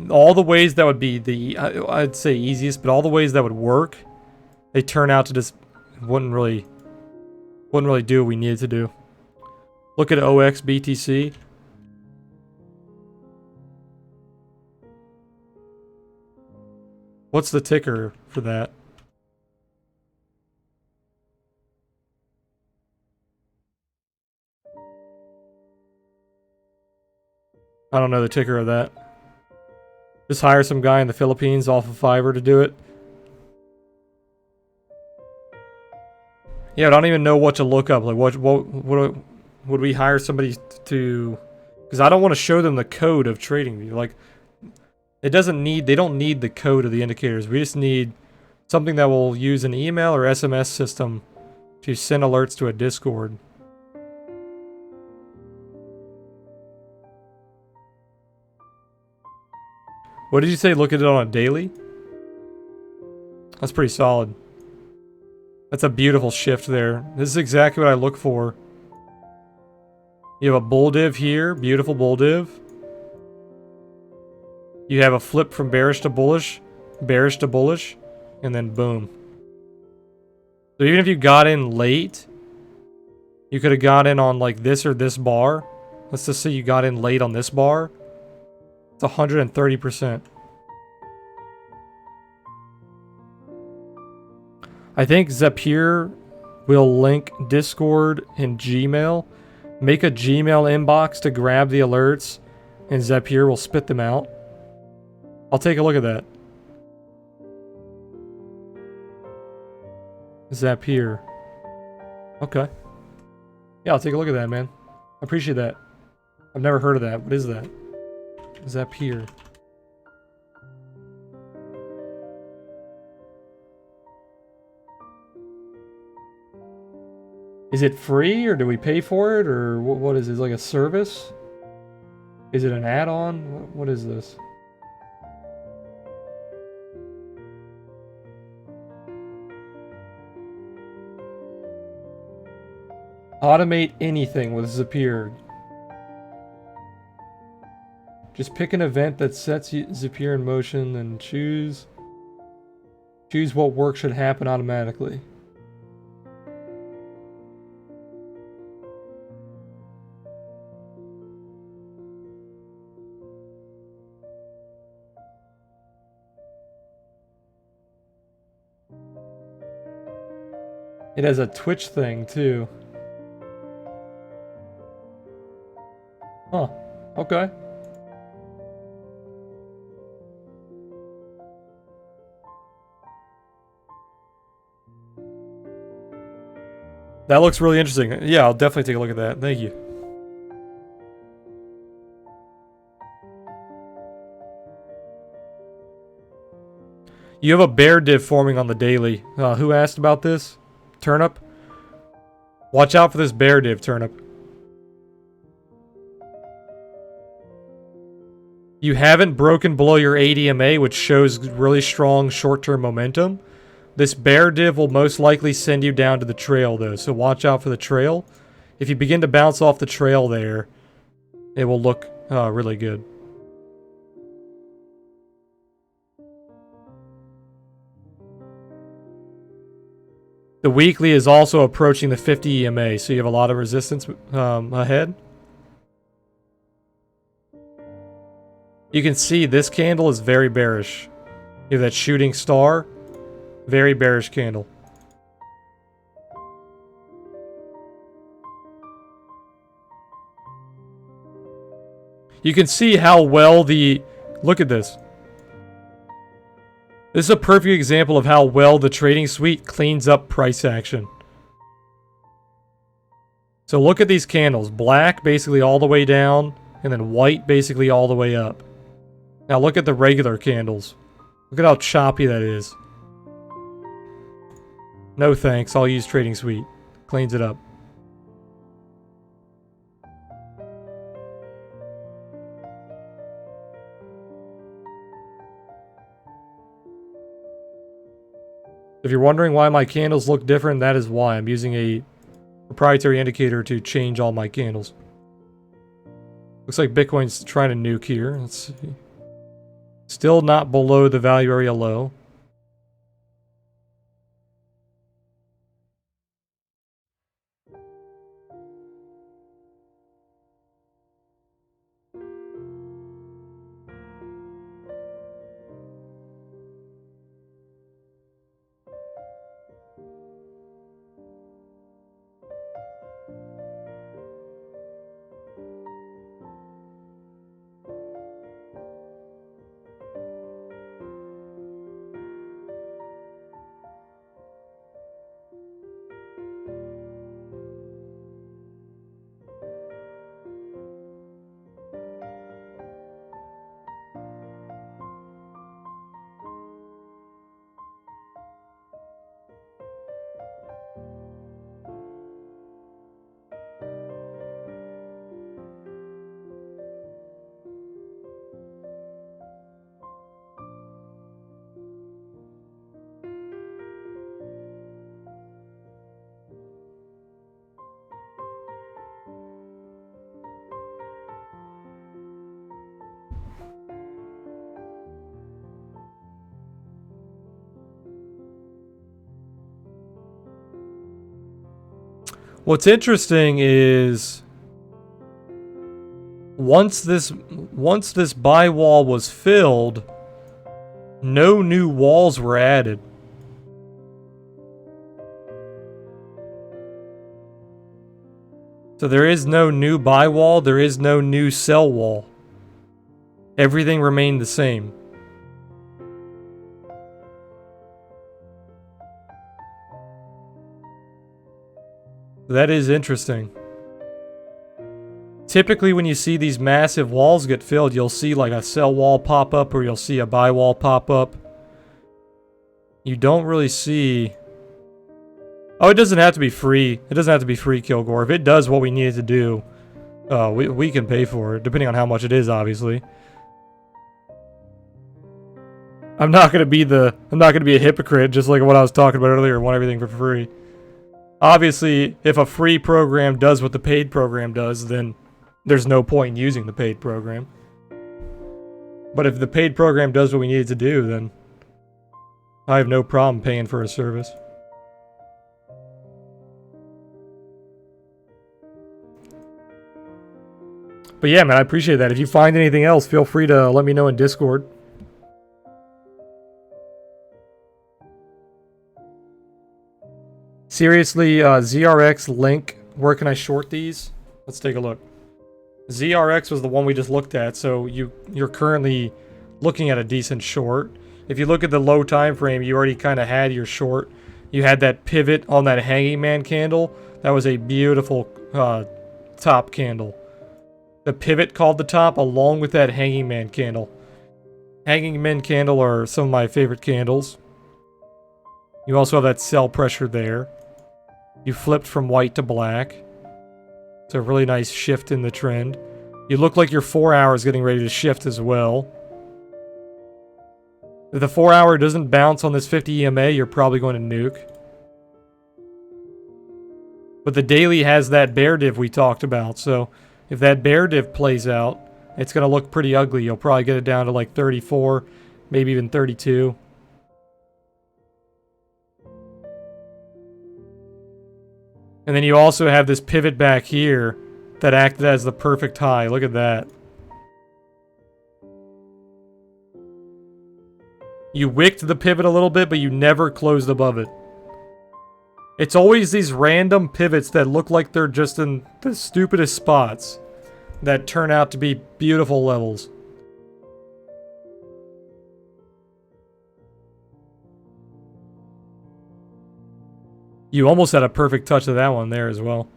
All the ways that would be the, I'd say easiest, but all the ways that would work, they turn out to just wouldn't really do what we needed to do. Look at OXBTC. What's the ticker for that? I don't know the ticker of that. Just hire some guy in the Philippines off of Fiverr to do it. Yeah, I don't even know what to look up. Like, what would we hire somebody to? Because I don't want to show them the code of TradingView. Like, they don't need the code of the indicators. We just need something that will use an email or SMS system to send alerts to a Discord. What did you say? Look at it on a daily? That's pretty solid. That's a beautiful shift there. This is exactly what I look for. You have a bull div here. Beautiful bull div. You have a flip from bearish to bullish, and then boom. So even if you got in late, you could have got in on like this or this bar. Let's just say you got in late on this bar. It's 130%. I think Zapier will link Discord and Gmail. Make a Gmail inbox to grab the alerts, and Zapier will spit them out. I'll take a look at that. Zapier. Okay. Yeah, I'll take a look at that, man. I appreciate that. I've never heard of that. What is that? Zapier. Is it free, or do we pay for it, or what is it? Like a service? Is it an add-on? What is this? Automate anything with Zapier. Just pick an event that sets Zapier in motion and choose what work should happen automatically. It has a Twitch thing too. Huh. Okay. That looks really interesting. Yeah, I'll definitely take a look at that. Thank you. You have a bear div forming on the daily. Who asked about this? Turnip? Watch out for this bear div turnip. You haven't broken below your ADMA, which shows really strong short-term momentum. This bear div will most likely send you down to the trail, though, so watch out for the trail. If you begin to bounce off the trail there, it will look really good. The weekly is also approaching the 50 EMA, so you have a lot of resistance ahead. You can see this candle is very bearish. You have that shooting star. Very bearish candle. You can see how well the... Look at this. This is a perfect example of how well the trading suite cleans up price action. So look at these candles. Black basically all the way down, and then white basically all the way up. Now look at the regular candles. Look at how choppy that is. No thanks, I'll use Trading Suite. Cleans it up. If you're wondering why my candles look different, that is why. I'm using a proprietary indicator to change all my candles. Looks like Bitcoin's trying to nuke here. Let's see. Still not below the value area low. What's interesting is once this buy wall was filled, no new walls were added. So there is no new buy wall, there is no new sell wall. Everything remained the same. That is interesting. Typically when you see these massive walls get filled, you'll see like a sell wall pop up or you'll see a buy wall pop up. You don't really see... Oh, it doesn't have to be free. It doesn't have to be free, Kilgore. If it does what we need it to do, we can pay for it, depending on how much it is, obviously. I'm not gonna be a hypocrite, just like what I was talking about earlier, want everything for free. Obviously, if a free program does what the paid program does, then there's no point in using the paid program. But if the paid program does what we need it to do, then I have no problem paying for a service. But yeah, man, I appreciate that. If you find anything else, feel free to let me know in Discord. Seriously, ZRX link, where can I short these? Let's take a look. ZRX was the one we just looked at, so you're currently looking at a decent short. If you look at the low time frame, you already kind of had your short. You had that pivot on that hanging man candle. That was a beautiful top candle. The pivot called the top along with that hanging man candle. Hanging man candle are some of my favorite candles. You also have that sell pressure there. You flipped from white to black. It's a really nice shift in the trend. You look like your 4 hour is getting ready to shift as well. If the 4 hour doesn't bounce on this 50 EMA, you're probably going to nuke. But the daily has that bear div we talked about, so if that bear div plays out, it's going to look pretty ugly. You'll probably get it down to like 34, maybe even 32. And then you also have this pivot back here that acted as the perfect high. Look at that. You wicked the pivot a little bit, but you never closed above it. It's always these random pivots that look like they're just in the stupidest spots that turn out to be beautiful levels. You almost had a perfect touch of that one there as well.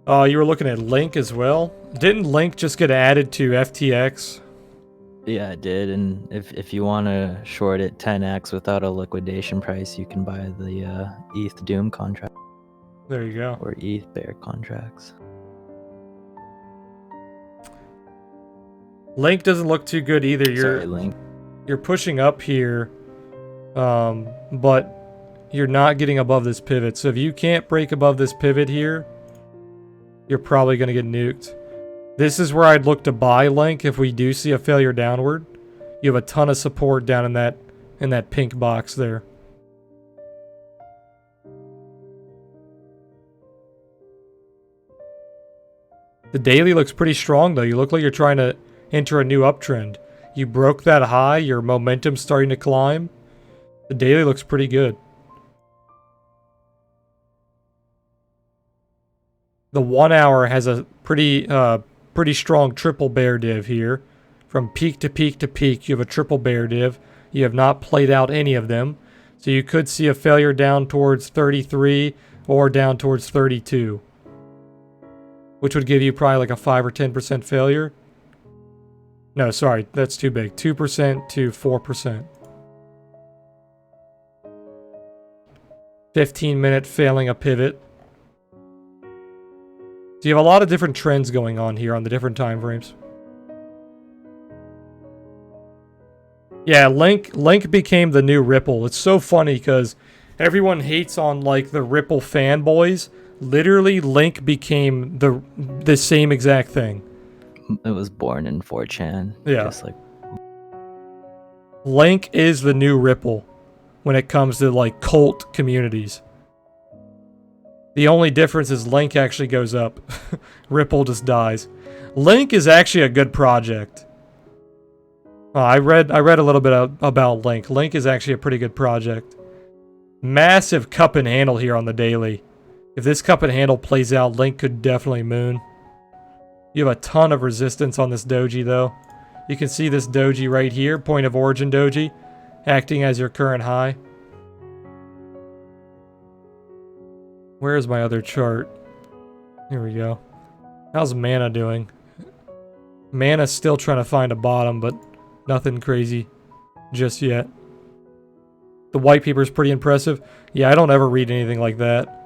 You were looking at Link as well. Didn't Link just get added to FTX? Yeah, it did. And if you want to short it 10x without a liquidation price, you can buy the ETH Doom contract. There you go. Or ETH Bear contracts. Link doesn't look too good either. Sorry, Link. You're pushing up here, but you're not getting above this pivot. So if you can't break above this pivot here, you're probably going to get nuked. This is where I'd look to buy Link if we do see a failure downward. You have a ton of support down in that pink box there. The daily looks pretty strong though. You look like you're trying to enter a new uptrend. You broke that high, your momentum's starting to climb. The daily looks pretty good. The 1 hour has a pretty strong triple bear div here. From peak to peak to peak, you have a triple bear div. You have not played out any of them. So you could see a failure down towards 33 or down towards 32. Which would give you probably like a 5 or 10% failure. No, sorry, that's too big. 2% to 4%. 15-minute failing a pivot. So you have a lot of different trends going on here on the different time frames. Yeah, Link became the new Ripple. It's so funny because everyone hates on like the Ripple fanboys. Literally, Link became the same exact thing. It was born in 4chan. Yeah. Just like Link is the new Ripple when it comes to like cult communities. The only difference is Link actually goes up. Ripple just dies. Link is actually a good project. I read a little bit about Link. Link is actually a pretty good project. Massive cup and handle here on the daily. If this cup and handle plays out, Link could definitely moon. You have a ton of resistance on this doji though. You can see this doji right here, point of origin doji, acting as your current high. Where is my other chart? Here we go. How's Mana doing? Mana's still trying to find a bottom, but nothing crazy just yet. The white paper is pretty impressive. Yeah, I don't ever read anything like that.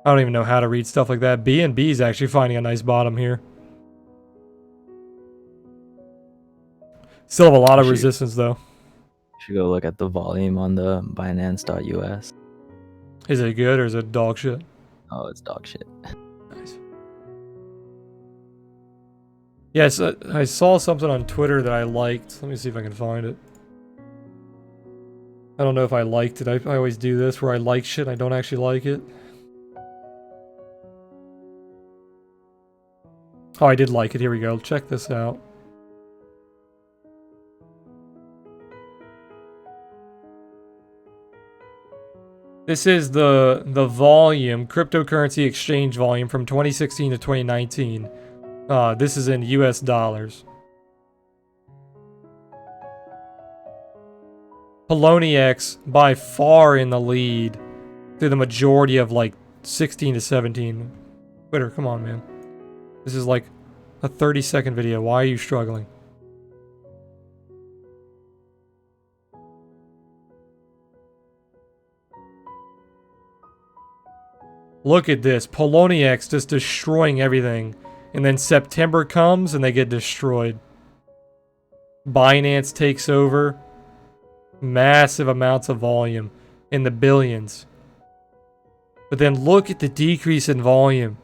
I don't even know how to read stuff like that. BNB is actually finding a nice bottom here. Still have a lot of resistance though. You should go look at the volume on the Binance.us. Is it good or is it dog shit? Oh, it's dog shit. Nice. Yes, I saw something on Twitter that I liked. Let me see if I can find it. I don't know if I liked it. I always do this where I like shit and I don't actually like it. Oh, I did like it. Here we go. Check this out. This is the volume, cryptocurrency exchange volume from 2016 to 2019. This is in US dollars. Poloniex by far in the lead through the majority of like 16 to 17. Twitter, come on, man. This is like a 30-second video. Why are you struggling? Look at this. Poloniex just destroying everything. And then September comes and they get destroyed. Binance takes over. Massive amounts of volume. In the billions. But then look at the decrease in volume.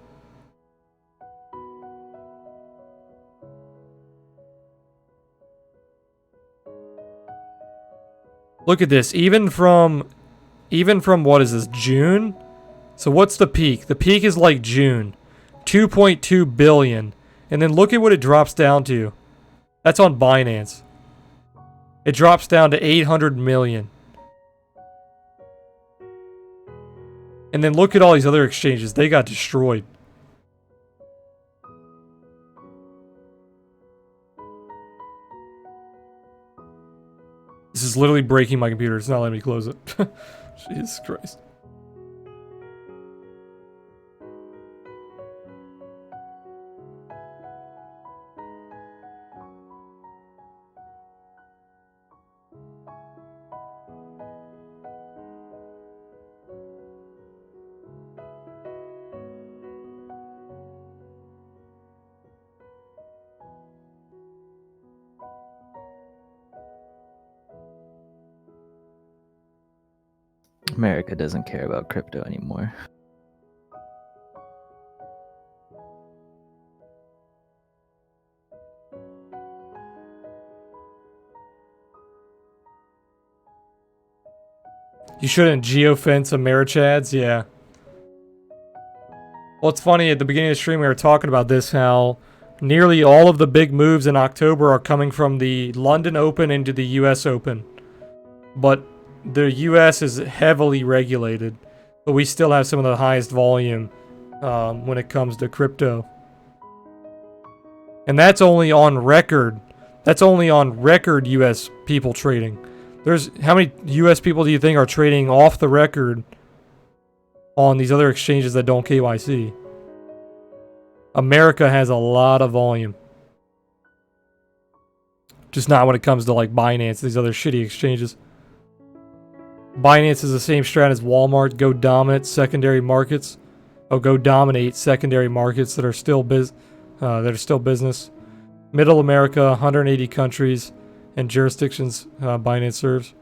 Look at this. Even from what is this, June? So what's the peak? The peak is like June. 2.2 billion. And then look at what it drops down to. That's on Binance. It drops down to 800 million. And then look at all these other exchanges. They got destroyed. This is literally breaking my computer. It's not letting me close it. Jesus Christ. America doesn't care about crypto anymore. You shouldn't geofence Americhads? Yeah. Well, it's funny, at the beginning of the stream we were talking about this, how nearly all of the big moves in October are coming from the London Open into the US Open. But the US is heavily regulated, but we still have some of the highest volume when it comes to crypto. And that's only on record. That's only on record US people trading. There's how many US people do you think are trading off the record on these other exchanges that don't KYC? America has a lot of volume. Just not when it comes to like Binance, these other shitty exchanges. Binance is the same strat as Walmart. Go dominate secondary markets. Oh, go dominate secondary markets that are still business. Middle America, 180 countries and jurisdictions Binance serves.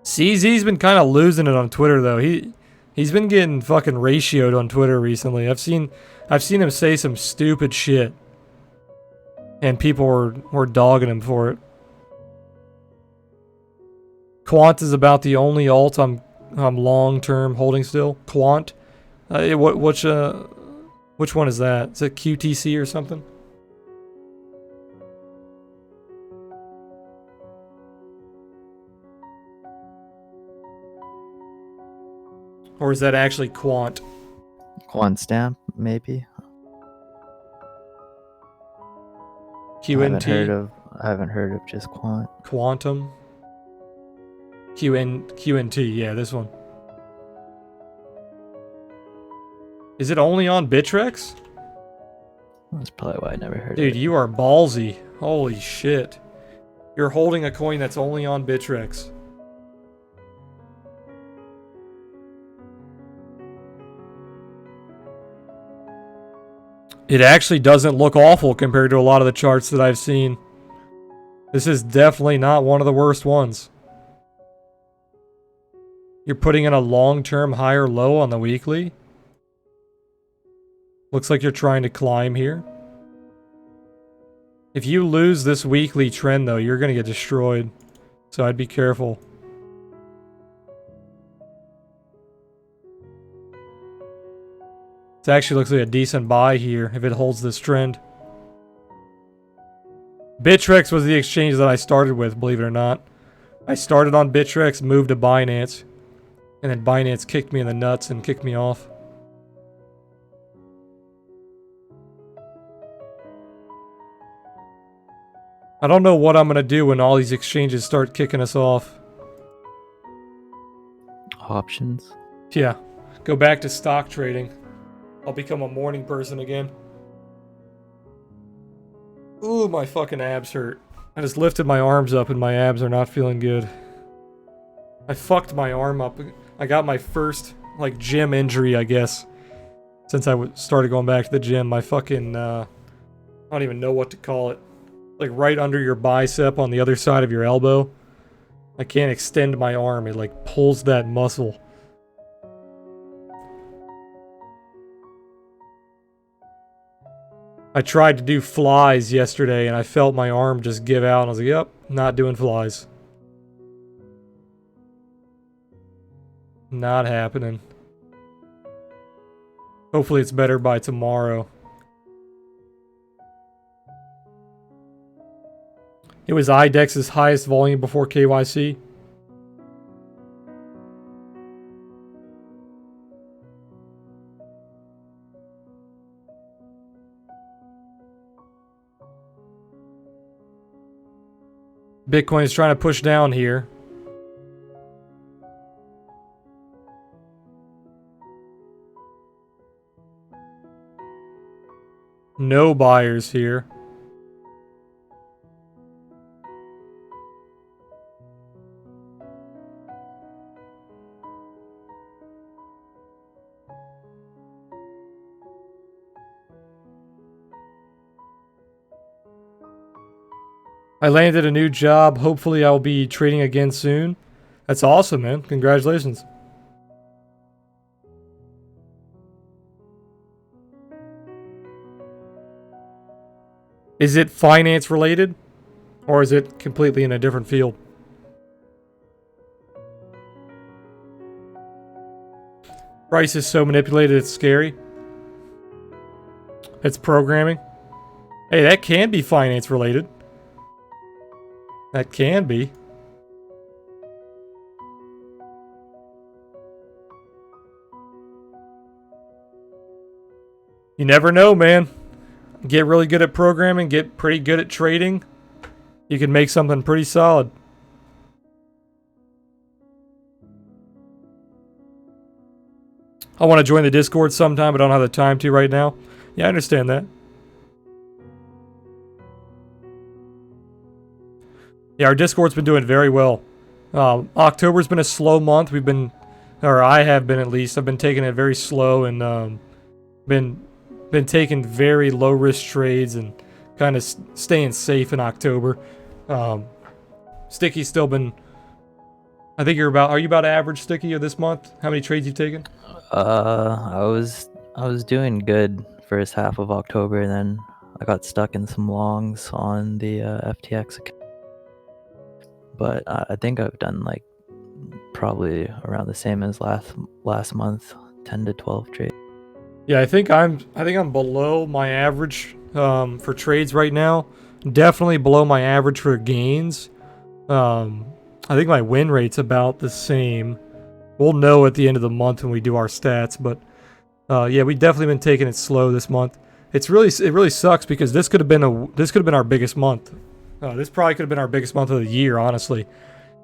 CZ's been kind of losing it on Twitter though. He's been getting fucking ratioed on Twitter recently. I've seen him say some stupid shit, and people were dogging him for it. Quant is about the only alt I'm long term holding still. Quant, which one is that? Is it QTC or something? Or is that actually Quant? Quant stamp, maybe. QNT. I haven't heard of just Quant. Quantum. QNT. Yeah, this one. Is it only on Bittrex? That's probably why I never heard of it. Dude, you are ballsy. Holy shit. You're holding a coin that's only on Bittrex. It actually doesn't look awful compared to a lot of the charts that I've seen. This is definitely not one of the worst ones. You're putting in a long-term higher low on the weekly. Looks like you're trying to climb here. If you lose this weekly trend, though, you're going to get destroyed. So I'd be careful. It actually looks like a decent buy here if it holds this trend. Bittrex was the exchange that I started with, believe it or not. I started on Bittrex, moved to Binance, and then Binance kicked me in the nuts and kicked me off. I don't know what I'm going to do when all these exchanges start kicking us off. Options? Yeah, go back to stock trading. I'll become a morning person again. Ooh, my fucking abs hurt. I just lifted my arms up and my abs are not feeling good. I fucked my arm up. I got my first, like, gym injury, I guess, since I started going back to the gym. My fucking, I don't even know what to call it. Like, right under your bicep on the other side of your elbow. I can't extend my arm. It, like, pulls that muscle. I tried to do flies yesterday, and I felt my arm just give out, and I was like, yep, not doing flies. Not happening. Hopefully it's better by tomorrow. It was IDEX's highest volume before KYC. Bitcoin is trying to push down here. No buyers here. I landed a new job. Hopefully I'll be trading again soon. That's awesome, man. Congratulations. Is it finance related? Or is it completely in a different field? Price is so manipulated, it's scary. It's programming. Hey, that can be finance related. That can be. You never know, man. Get really good at programming, get pretty good at trading. You can make something pretty solid. I want to join the Discord sometime, but I don't have the time to right now. Yeah, I understand that. Yeah, our Discord's been doing very well. October's been a slow month. We've been, or I have been at least. I've been taking it very slow and been taking very low risk trades and kind of staying safe in October. Sticky's still been. I think are you about average, Sticky, of this month? How many trades you've taken? I was doing good first half of October, and then I got stuck in some longs on the FTX account. But I think I've done like probably around the same as last month, 10 to 12 trades. Yeah, I think I'm below my average for trades right now. Definitely below my average for gains. I think my win rate's about the same. We'll know at the end of the month when we do our stats, but yeah, we definitely been taking it slow this month. It really sucks because this could have been our biggest month. This probably could have been our biggest month of the year, honestly.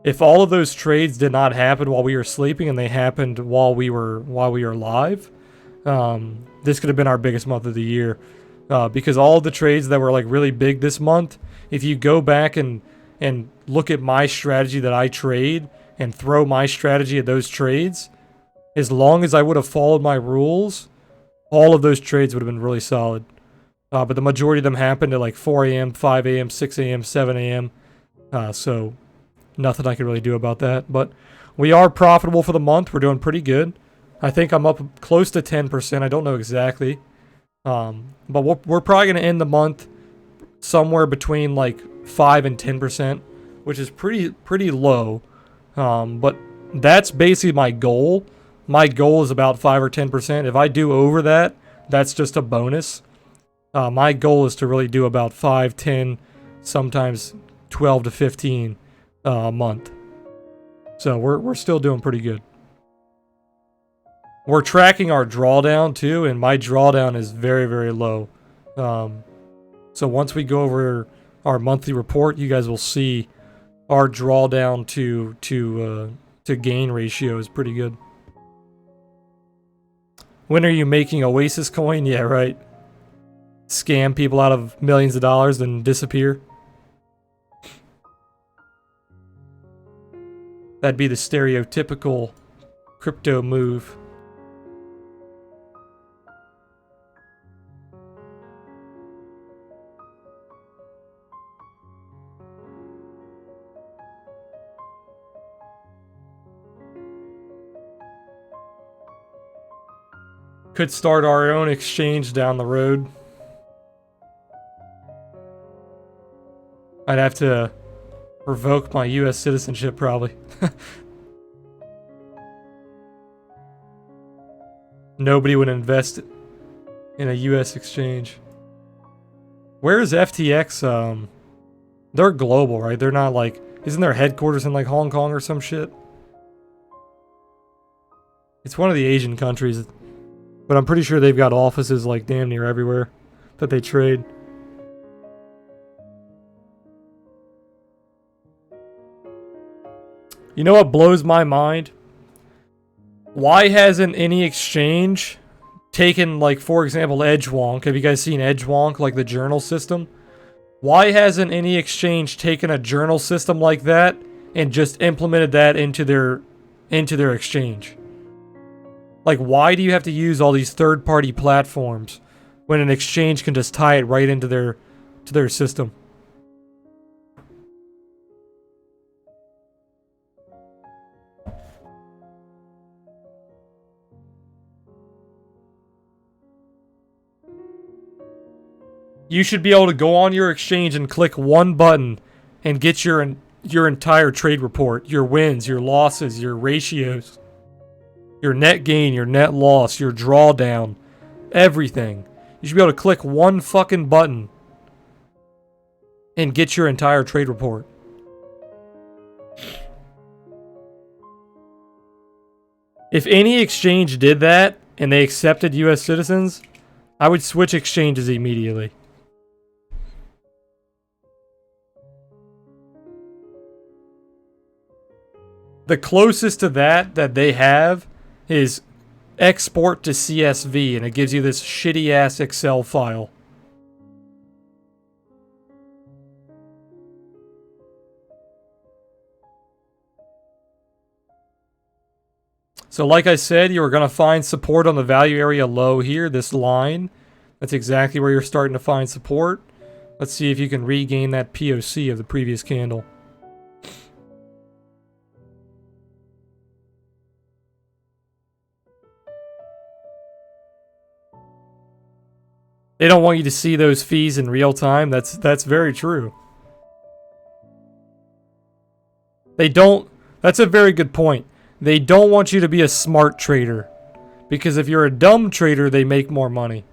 If all of those trades did not happen while we were sleeping and they happened while we were live, this could have been our biggest month of the year. Because all of the trades that were like really big this month, if you go back and look at my strategy that I trade and throw my strategy at those trades, as long as I would have followed my rules, all of those trades would have been really solid. But the majority of them happened at like 4 a.m., 5 a.m., 6 a.m., 7 a.m. So nothing I can really do about that. But we are profitable for the month. We're doing pretty good. I think I'm up close to 10%. I don't know exactly. But we're probably going to end the month somewhere between like 5 and 10%, which is pretty low. But that's basically my goal. My goal is about 5 or 10%. If I do over that, that's just a bonus. My goal is to really do about 5, 10, sometimes 12 to 15 a month. So we're still doing pretty good. We're tracking our drawdown too, and my drawdown is very, very low. So once we go over our monthly report, you guys will see our drawdown to gain ratio is pretty good. When are you making Oasis coin? Yeah, right. Scam people out of millions of dollars, then disappear. That'd be the stereotypical crypto move. Could start our own exchange down the road. I'd have to revoke my US citizenship probably. Nobody would invest in a US exchange. Where is FTX? They're global, right? They're not like, isn't their headquarters in like Hong Kong or some shit? It's one of the Asian countries, but I'm pretty sure they've got offices like damn near everywhere that they trade. You know what blows my mind? Why hasn't any exchange taken, like, for example, EdgeWonk? Have you guys seen EdgeWonk, like the journal system? Why hasn't any exchange taken a journal system like that and just implemented that into their exchange? Like, why do you have to use all these third-party platforms when an exchange can just tie it right into their system? You should be able to go on your exchange and click one button and get your entire trade report, your wins, your losses, your ratios, your net gain, your net loss, your drawdown, everything. You should be able to click one fucking button and get your entire trade report. If any exchange did that and they accepted US citizens, I would switch exchanges immediately. The closest to that they have is export to CSV, and it gives you this shitty ass Excel file. So like I said, you're going to find support on the value area low here, this line. That's exactly where you're starting to find support. Let's see if you can regain that POC of the previous candle. They don't want you to see those fees in real time. That's very true. They don't. That's a very good point. They don't want you to be a smart trader, because if you're a dumb trader, they make more money.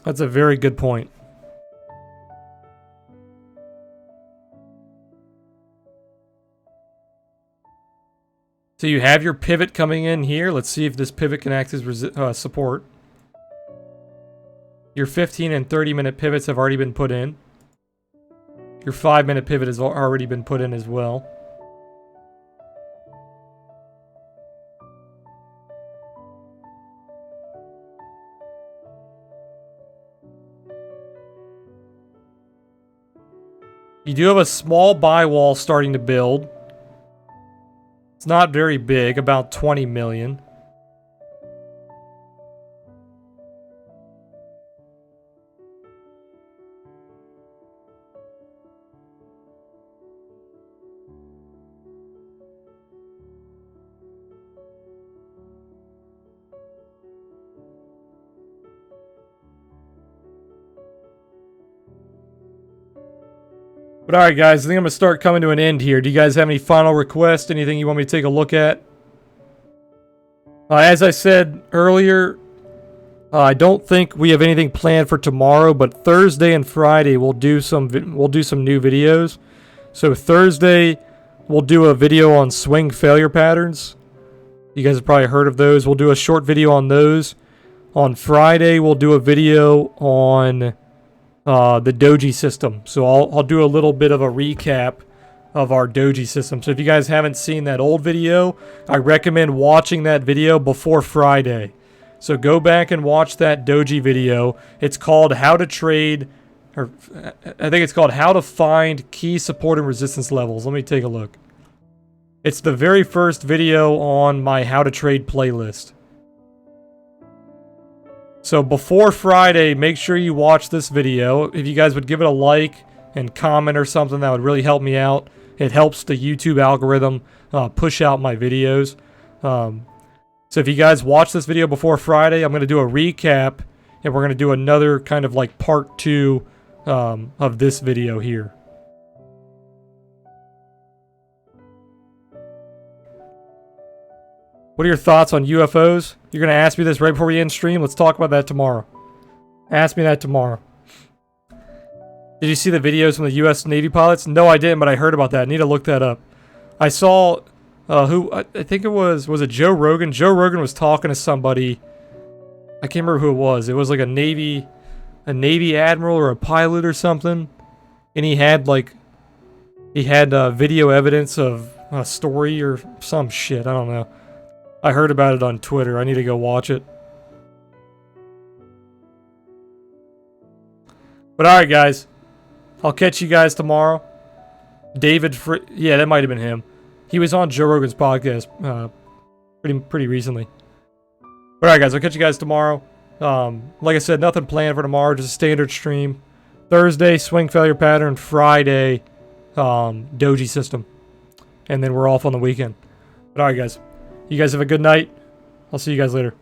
That's a very good point. So you have your pivot coming in here. Let's see if this pivot can act as support. Your 15 and 30-minute pivots have already been put in. Your 5-minute pivot has already been put in as well. You do have a small buy wall starting to build. It's not very big, about 20 million. But alright guys, I think I'm going to start coming to an end here. Do you guys have any final requests? Anything you want me to take a look at? As I said earlier, I don't think we have anything planned for tomorrow, but Thursday and Friday we'll do some new videos. So Thursday we'll do a video on swing failure patterns. You guys have probably heard of those. We'll do a short video on those. On Friday we'll do a video on the doji system. So I'll do a little bit of a recap of our doji system. So if you guys haven't seen that old video, I recommend watching that video before Friday, So go back and watch that doji video. It's called How to Trade, or I think it's called How to Find Key Support and Resistance Levels. Let me take a look. It's the very first video on my How to Trade playlist. So before Friday, make sure you watch this video. If you guys would give it a like and comment or something, that would really help me out. It helps the YouTube algorithm push out my videos. So if you guys watch this video before Friday, I'm going to do a recap, and we're going to do another kind of like part 2 of this video here. What are your thoughts on UFOs? You're going to ask me this right before we end stream? Let's talk about that tomorrow. Ask me that tomorrow. Did you see the videos from the U.S. Navy pilots? No, I didn't, but I heard about that. I need to look that up. I saw, I think it was it Joe Rogan? Joe Rogan was talking to somebody. I can't remember who it was. It was like a Navy admiral or a pilot or something. And he had video evidence of a story or some shit. I don't know. I heard about it on Twitter. I need to go watch it. But alright, guys. I'll catch you guys tomorrow. Yeah, that might have been him. He was on Joe Rogan's podcast pretty recently. Alright, guys. I'll catch you guys tomorrow. Like I said, nothing planned for tomorrow. Just a standard stream. Thursday, swing failure pattern. Friday, doji system. And then we're off on the weekend. But alright, guys. You guys have a good night. I'll see you guys later.